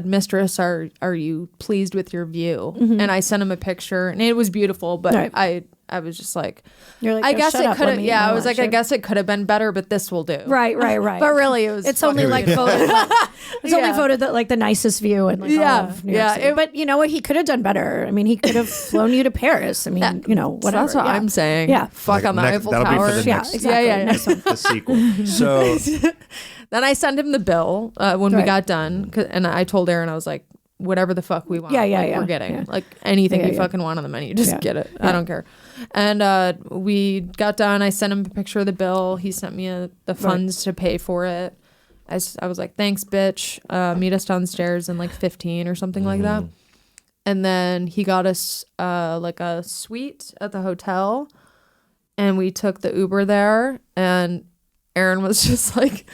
"Mistress, are you pleased with your view?" And I sent him a picture, and it was beautiful. But Right. I was just like, You're like, I "Oh, guess shut it up, could let have. me eat Yeah, my I was like, lunch." I guess it could have been better, but this will do. Right. But really, it was. It's only like voted. It's only Yeah. voted that like the nicest view in like all of New York City. But you know what? He could have done better. I mean, he could have flown you to Paris. I mean, whatever. So that's what yeah. I'm saying. Yeah. Fuck on the Eiffel that'll be for Tower. the Yeah, next- exactly. Yeah. Next one. The sequel. So Then I sent him the bill when we Right. got done, and I told Aaron, I was like, whatever the fuck we want, Yeah, we're getting. yeah. Like anything you Yeah. fucking want on the menu, just Yeah. get it. Yeah. I don't care. And we got done. I sent him a picture of the bill. He sent me the funds to pay for it. I was like, thanks, bitch. Meet us downstairs in like 15 or something like that. And then he got us like a suite at the hotel, and we took the Uber there, and Aaron was just like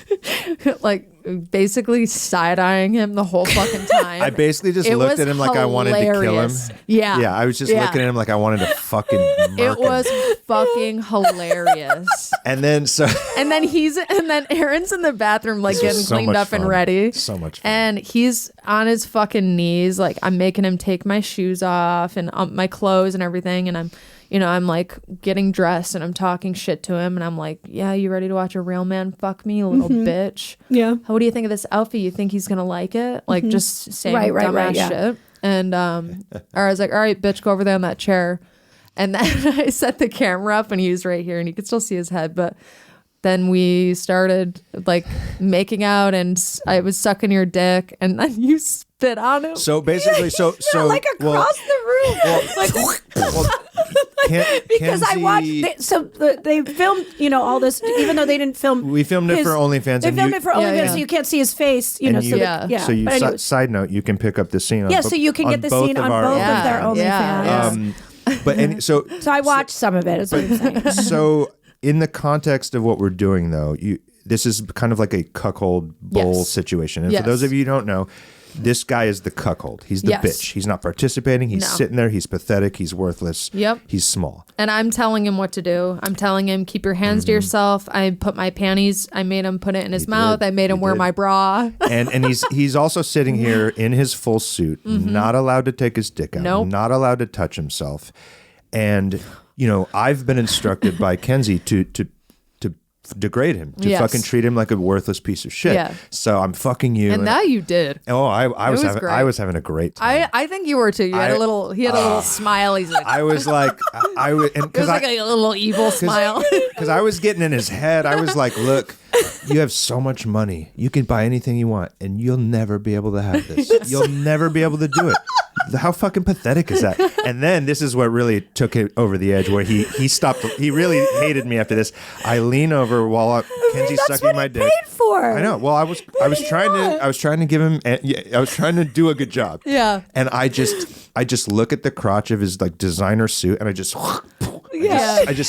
basically side-eyeing him the whole fucking time. I basically just It looked was at him like I wanted to kill him. hilarious. Yeah. Yeah, I was just looking at him like I wanted to fucking murk It was him. fucking hilarious. And then And then Aaron's in the bathroom like This getting was so cleaned much up and fun. ready. So much fun. And he's on his fucking knees, like I'm making him take my shoes off and my clothes and everything, and I'm like getting dressed and I'm talking shit to him, and I'm like, yeah, you ready to watch a real man fuck me, you little bitch? Yeah. What do you think of this outfit? You think he's gonna like it? Like just saying dumbass yeah. shit. And I was like, all right, bitch, go over there on that chair. And then I set the camera up and he was right here and you could still see his head, but then we started like making out, and I was sucking your dick, and then you spit on him. So basically, so like across the room, because I watched. They filmed, all this, even though they didn't film. We filmed it for OnlyFans. They filmed it for OnlyFans, so you can't see his face. Side note, you can pick up the scene. So you can get the scene on both of their OnlyFans. So I watched some of it. Is what I'm saying. So in the context of what we're doing, though, this is kind of like a cuckold bull situation. And for those of you who don't know, this guy is the cuckold. He's the bitch. He's not participating. He's sitting there. He's pathetic. He's worthless. Yep. He's small. And I'm telling him what to do. I'm telling him, keep your hands to yourself. I put my panties, I made him put it in his mouth. I made him wear my bra. And he's also sitting here in his full suit, not allowed to take his dick out, not allowed to touch himself. And, I've been instructed by Kenzie to degrade him, to fucking treat him like a worthless piece of shit. Yeah. So I'm fucking you. And that you did. Oh, I was having a great time. I think you were too. He had a little smile. He's like, I was like, it was like a little evil smile. Because I was getting in his head. I was like, look, you have so much money. You can buy anything you want, and you'll never be able to have this. You'll never be able to do it. How fucking pathetic is that? And then this is what really took it over the edge, where he stopped. He really hated me after this. I lean over while Kenzie's sucking my dick. Paid for. I know. Well, I was trying to give him. I was trying to do a good job. Yeah. And I just look at the crotch of his like designer suit, and I just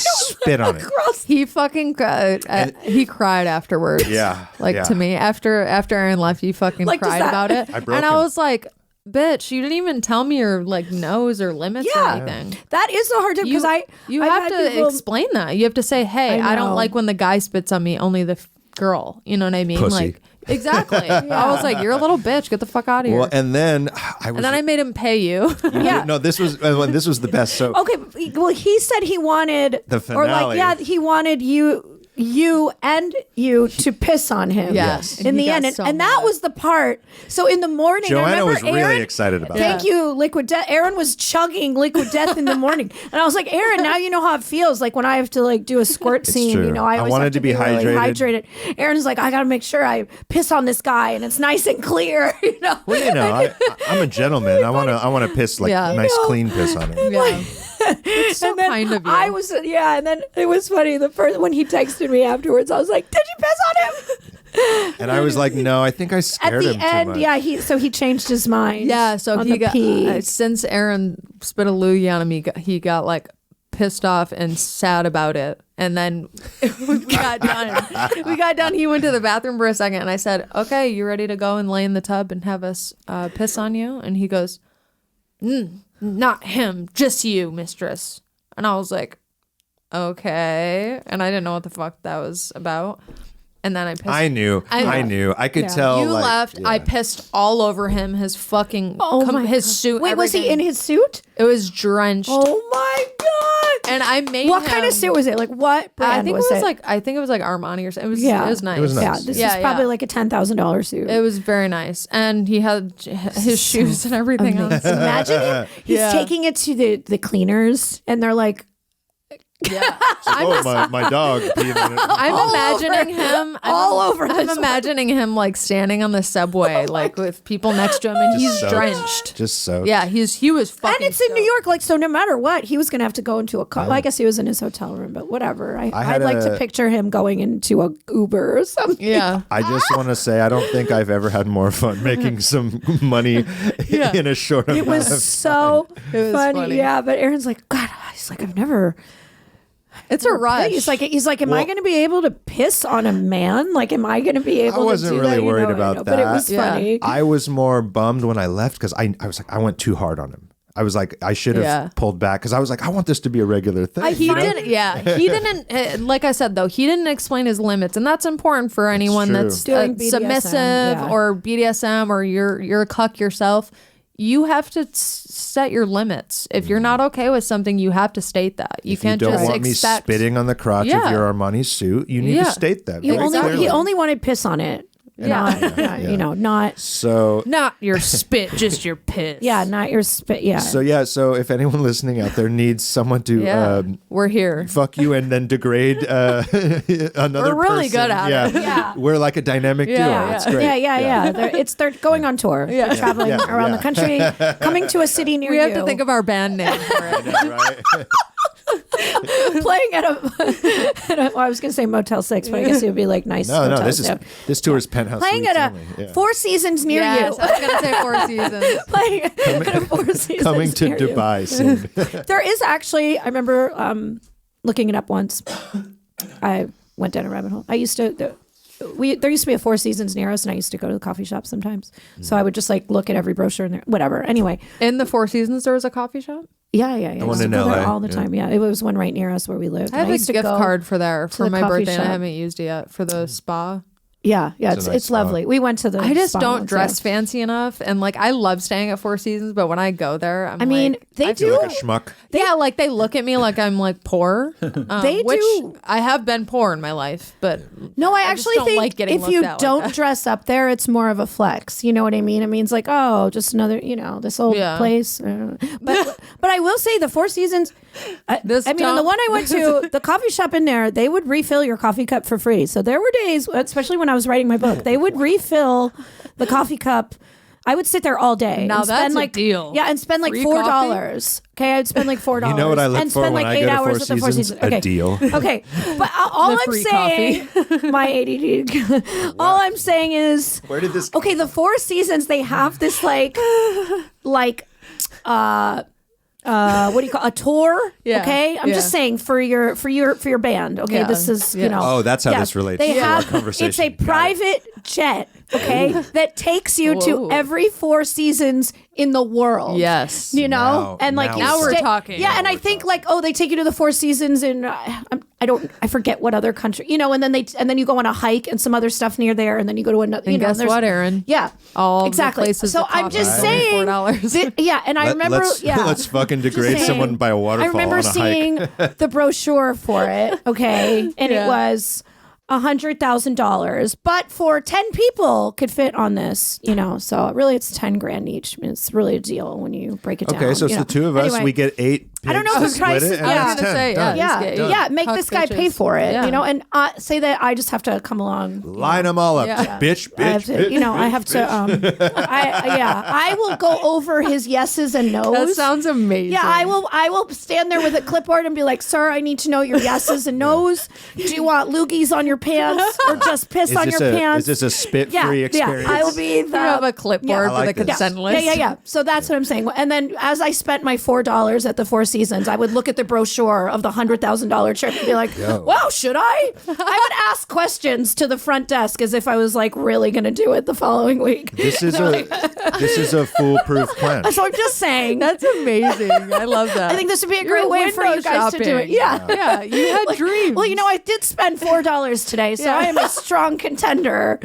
spit on it. He fucking cried. He cried afterwards. Yeah. To me, after Aaron left, he fucking cried about it. I was like, bitch, you didn't even tell me your like nose or limits or anything. That is the hard time, because you have to explain that. You have to say, hey, I don't like when the guy spits on me, only the girl. You know what I mean? Pussy. Like, exactly. I was like, you're a little bitch. Get the fuck out of here. Well, and then I made him pay you. No, this was the best. So okay, well, he said he wanted the finale. He wanted you to piss on him. Yes. In the end. And that was the part. So in the morning, Joanna was Aaron, really excited about Thank you, Liquid Death. Aaron was chugging Liquid Death in the morning. And I was like, Aaron, now you know how it feels like when I have to like do a squirt scene. True. I always wanted have to be really hydrated. Aaron's like, I got to make sure I piss on this guy and it's nice and clear. Well, I'm a gentleman. I want to piss like nice clean piss on him. Yeah. It's so kind of you. I was, and then it was funny. When he texted me afterwards, I was like, "Did you piss on him?" And I was like, "No, I think I scared him too much." So he changed his mind. Yeah, so he got since Aaron spit a loogie on him, he got like pissed off and sad about it. And then we got done. He went to the bathroom for a second, and I said, "Okay, you ready to go and lay in the tub and have us piss on you?" And he goes, "Not him, just you, mistress." And I was like, okay. And I didn't know what the fuck that was about. And then I pissed. I knew. I could tell. You left. I pissed all over him. His fucking his suit. Wait, everything. was he in his suit? It was drenched. Oh my god! And I made what kind of suit was it? Like what brand I think was it was it? like Armani or something. It was nice. It was nice. Yeah, this is probably like a $10,000 suit. It was very nice, and he had his shoes and everything else. Imagine him. He's taking it to the cleaners, and they're like. Yeah, my dog. I'm imagining him all over. I'm imagining him like standing on the subway, like with people next to him, and he's drenched. Just so. Yeah, he was fucking. And it's in New York, like so. No matter what, he was gonna have to go into a car. Well, I guess he was in his hotel room, but whatever. I'd like to picture him going into a Uber or something. Yeah. I just want to say I don't think I've ever had more fun making some money in a short amount of time. It was so funny. Yeah, but Aaron's like, God, he's like, I've never. It's a rush. He's like, am I going to be able to piss on a man? Like, am I going to be able to do that? I wasn't really worried about that. But it was funny. I was more bummed when I left because I was like, I went too hard on him. I was like, I should have pulled back because I was like, I want this to be a regular thing. He didn't, like I said, though, he didn't explain his limits. And that's important for anyone that's doing submissive or BDSM or you're a cuck yourself. You have to set your limits. If you're not okay with something, you have to state that. You can't just expect. You don't want me spitting on the crotch of your Armani suit. You need to state that. He only wanted piss on it. Not So Not your spit, just your piss. not your spit. Yeah. so if anyone listening out there needs someone to we're here. fuck you and then degrade another We're really person. good at it. Yeah. We're like a dynamic duo. Yeah. It's great. Yeah. They're going on tour. They're traveling around the country, coming to a city near We you. have to think of our band name for it. Yeah, right? Playing at a I was going to say Motel 6, but I guess it would be like nice. No, hotels, this tour is penthouse playing suites at a only. Yeah. Four Seasons near Yes, you. I was going to say Four Seasons. Playing at a Four Seasons Coming to near you. Dubai soon. There is actually, I remember looking it up once. I went down a rabbit hole. There used to be a Four Seasons near us, and I used to go to the coffee shop sometimes. So I would just like look at every brochure in there, whatever. Anyway, In the Four Seasons, there was a coffee shop. yeah. I one used to in go there LA, all the yeah. time. Yeah, it was one right near us where we lived. I have And a used to gift go card for there for the my coffee birthday, and I shop. haven't used it yet for the spa. Yeah, It's a nice it's spot. lovely. We went to the. I just spa don't once, dress yeah. fancy enough, and like I love staying at Four Seasons, but when I go there, I mean, like, they I do. feel Like a schmuck. like they look at me like I'm like poor. They which do. I have been poor in my life, but No, I just actually don't think like getting if looked you at like don't that. dress up there, it's more of a flex. You know what I mean? It means like, oh, just another, this old Yeah. place. But I will say the Four Seasons. On the one I went to, the coffee shop in there, they would refill your coffee cup for free. So there were days, especially when I was writing my book, they would refill the coffee cup. I would sit there all day. Now and spend that's a like deal. Yeah, and spend like Free $4. Okay, I'd spend like $4. You know what I look and for spend when like I 8 go to hours Four at the Four Seasons? Seasons. A Okay. deal. Okay, but all The I'm free saying, my ADD. All I'm saying is, Where did this? okay, the Four Seasons, they have this like what do you call a tour? Yeah, Okay, I'm yeah. just saying for your band. Okay, Yeah, this is yeah. Oh, that's how this relates They to our have conversation. it's a Got it. private jet. Okay, that takes you to Whoa. every Four Seasons in the world. Yes. You know, Now- and like now you we're Now we're stay- talking. Yeah, Now and I think like, oh, they take you to the Four Seasons in I forget what other country, and then you go on a hike and some other stuff near there, and then you go to another. And guess there's- what, Aaron? Yeah, All exactly. the places So that I'm cost just us saying, $4. yeah, and I remember, Let's fucking degrade saying, someone by a waterfall I remember on a hike. seeing the brochure for it, okay, and Yeah. it was $100,000, but for 10 people could fit on this, so really it's 10 grand each. I mean, it's really a deal when you break it down. Okay, so it's the two of us. Anyway. We get 8 pigs I don't know to if the split price- it, and yeah. it's I was gonna 10. say, Done. Yeah, Done. yeah, make Huck this guy pay bitches. for it, Yeah. and say that I just have to come along. Line them all up. Yeah. Bitch, I have bitch, to, I have to. I will go over his yeses and nos. That sounds amazing. Yeah, I will stand there with a clipboard and be like, "Sir, I need to know your yeses and nos. Do you want loogies on your pants or just piss on your pants?" Is this a spit-free experience? Yeah, I will be the. You have a clipboard I like with a this. consent list. Yeah. So that's what I'm saying. And then as I spent my $4 at the Four Seasons, I would look at the brochure of the $100,000 trip and be like, "Well, should I?" I would ask questions to the front desk as if I was like really going to do it the following week. This is a foolproof plan. So I'm just saying. That's amazing. I love that. I think this would be a You're great way for you guys to do it. shopping. Yeah. Yeah, you had dreams. Well, I did spend $4 today, so I am a strong contender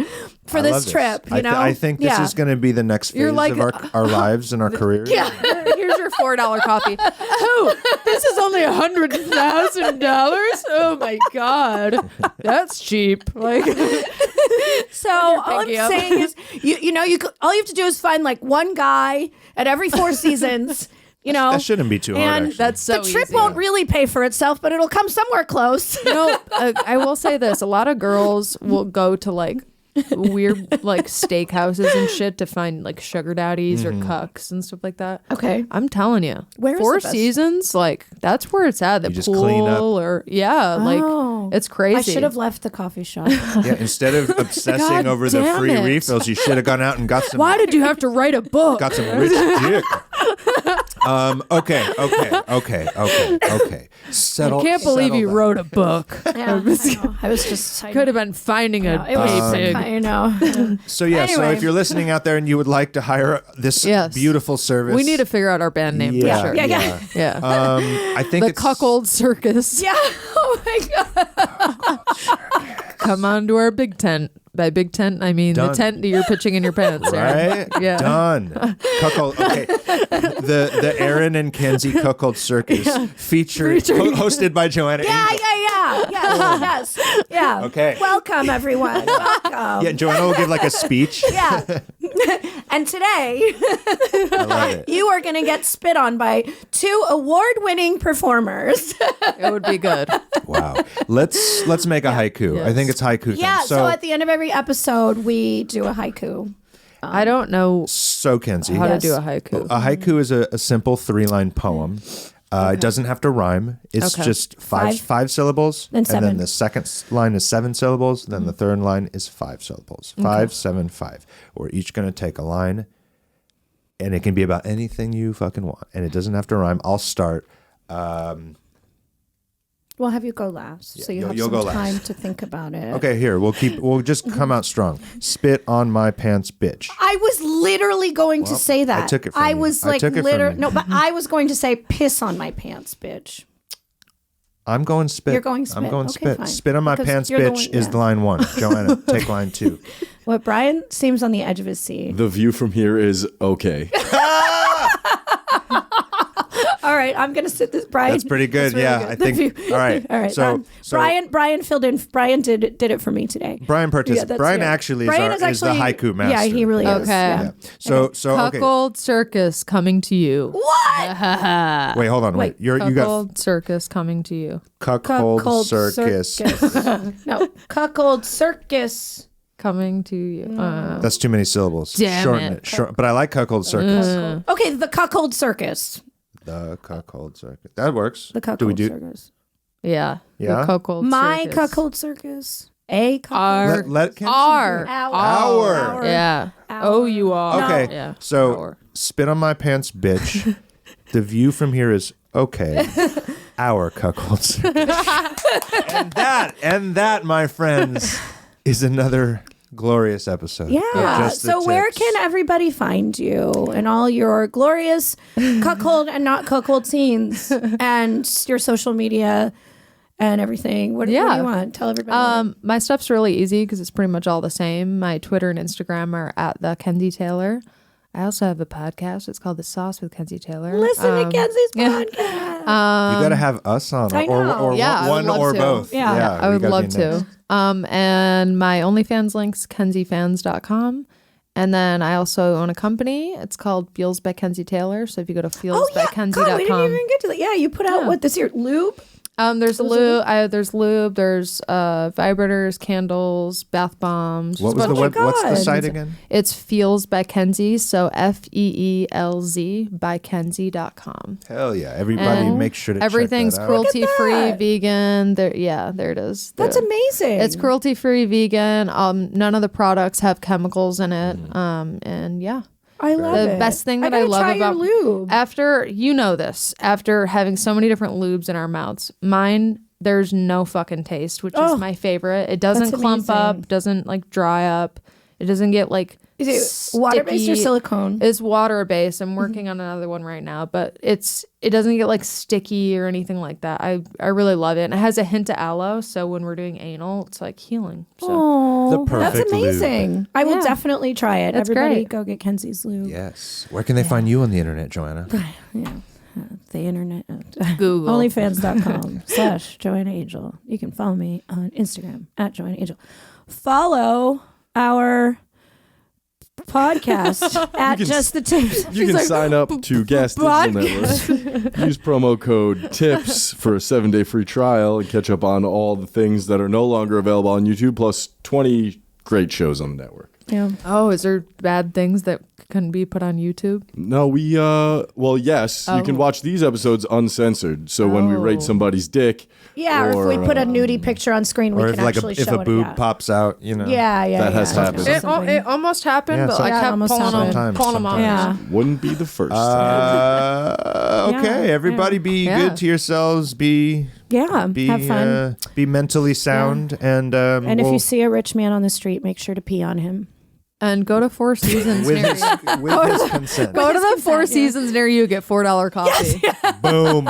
for I this love this. trip. I think this is going to be the next phase You're like- of our lives and our careers. Yeah. Here's your $4 coffee. Oh, this is only $100,000. Oh my god, that's cheap. Like, So all I'm pinky up. saying is, all you have to do is find like one guy at every Four Seasons. That shouldn't be too hard. And Actually. that's so the trip easy. won't really pay for itself, but it'll come somewhere close. I will say this: a lot of girls will go to like weird like steakhouses and shit to find like sugar daddies or cucks and stuff like that. Okay. I'm telling you, Where is Four the best? Seasons, like that's where it's at. The You just pool clean up. or like it's crazy. I should have left the coffee shop. Yeah, instead of obsessing God over the damn free it. refills, you should have gone out and got some. Why did you have to write a book? Got some rich dick. Okay. Settle. I can't believe settle you down. wrote a book. Yeah, I was just Could have been finding a it was pig. So yeah, so Anyway. if you're listening out there and you would like to hire this Yes. beautiful service, We need to figure out our band name Yeah, for sure. Yeah. Yeah. I think The it's cuckold circus. Yeah. Oh my god. Come on to our big tent. By big tent, I mean Done. the tent that you're pitching in your pants. Aaron. right. Yeah. Done. Cuckold. Okay. The Aaron and Kenzie Cuckold Circus hosted by Joanna. Yeah. Angel. Yes. Yeah. Okay. Welcome, everyone. Welcome. Yeah, Joanna will give like a speech. Yeah. And today, I love it. you are going to get spit on by 2 award-winning performers. It would be good. Wow. Let's make a haiku. Yes. I think it's haiku. Yeah, time. so at the end of every episode, we do a haiku. I don't know So Kenzie, how to Yes. do a haiku. a haiku is a simple 3-line poem. It doesn't have to rhyme. It's Okay. just five syllables, And then 7. the second line is 7 syllables. Then the third line is 5 syllables. 5, 7, 5. We're each going to take a line, and it can be about anything you fucking want, and it doesn't have to rhyme. I'll start. We'll have you go last, so you have you'll some go last. time to think about it. Okay, here we'll just come out strong. Spit on my pants, bitch. I was literally going to say that. I took it from I you. was I like, took it from literally, you. no, but I was going to say piss on my pants, bitch. I'm going spit. You're going spit. I'm going Okay, spit. fine. Spit on my Because pants, you're the bitch one- is yeah. the line 1. Joanna, take line 2. What, Brian seems on the edge of his seat. The view from here is okay. All right, I'm going to sit this. Brian. That's pretty good. That's really Yeah, good. I The think. view- All right. All right. So Brian filled in. Brian did it for me today. Brian Yeah, participated. that's Brian it. actually Brian is the haiku master. Yeah, he really is. Okay. Yeah. Yeah. So okay. Cuckold circus coming to you. What? Wait, hold on. Wait. You got Cuckold circus coming to you. cuckold circus. No, cuckold circus. Coming to you. That's too many syllables. Damn Shorten it. Short, but I like cuckold circus. Okay, the cuckold circus. The cuckold circus. That works. The cuckold do we do? circus. Yeah. Yeah? The cuckold My circus. cuckold circus. A cuckold. Our. Let Kenzie Our. do it. Our. Yeah. Oh, you are. Okay. Yeah. So Our. spit on my pants, bitch. The view from here is okay. Our cuckold circus. and that, my friends, is another glorious episode. Yeah. Just the So where tips. can everybody find you and all your glorious cuckold and not cuckold scenes and your social media and everything? What do you want? Tell everybody. My stuff's really easy because it's pretty much all the same. My Twitter and Instagram are at the Kenzie Taylor. I also have a podcast. It's called The Sauce with Kenzie Taylor. Listen to Kenzie's podcast. You got to have us on, I know. or Yeah, I would one love or to. both. Yeah. I we would gotta love be to. next. And my OnlyFans link's kenziefans.com. And then I also own a company. It's called Feelz by Kenzie Taylor. So if you go to God, we didn't feelzbykenzie.com. even get to that. Yeah, you put out what this year? Lube? There's lube. There's lube. There's vibrators, candles, bath bombs. What's the God. site again? It's Feelz by Kenzie. So FEELZ by Kenzie.com. Hell yeah! Everybody, And make sure to everything's check that out. cruelty free, that. vegan. There it is. That's amazing. It's cruelty free, vegan. None of the products have chemicals in it. And yeah. I love The it. best thing that I gotta love try about your lube. after having so many different lubes in our mouths, mine there's no fucking taste, which is my favorite. It doesn't that's clump up, amazing. doesn't like dry up. It doesn't get like Is it water-based or sticky. silicone? It's water based. I'm working on another one right now, but it doesn't get like sticky or anything like that. I really love it. And it has a hint of aloe, so when we're doing anal, it's like healing. So Oh, The perfect that's amazing. lube. I will Yeah. definitely try it. That's Everybody great. go get Kenzie's lube. Yes. Where can they find you on the internet, Joanna? The internet. Google. Onlyfans.com/Joanna Angel. You can follow me on Instagram at Joanna Angel. Follow our podcast at can Just the Tips. You can sign up to Gas Digital Network. Use promo code TIPS for a 7-day free trial and catch up on all the things that are no longer available on YouTube, plus 20 great shows on the network. Yeah. Oh, is there bad things that couldn't be put on YouTube? No, yes, you can watch these episodes uncensored. So when we rate somebody's dick, Yeah, or if we put a nudie picture on screen, we Or can if like actually if show a it. boob pops out, you know. Yeah. That has happened. It almost happened, Yeah, but I Yeah, it kept almost pulling them happened. off. Yeah. wouldn't be the first time. Okay, everybody, be Yeah. good to yourselves. Be Yeah. Have fun. be mentally sound, and And if you see a rich man on the street, make sure to pee on him. And go to Four Seasons with near his, you. with his consent, Go to the Four consent, yeah. Seasons near you. Get $4 coffee. boom.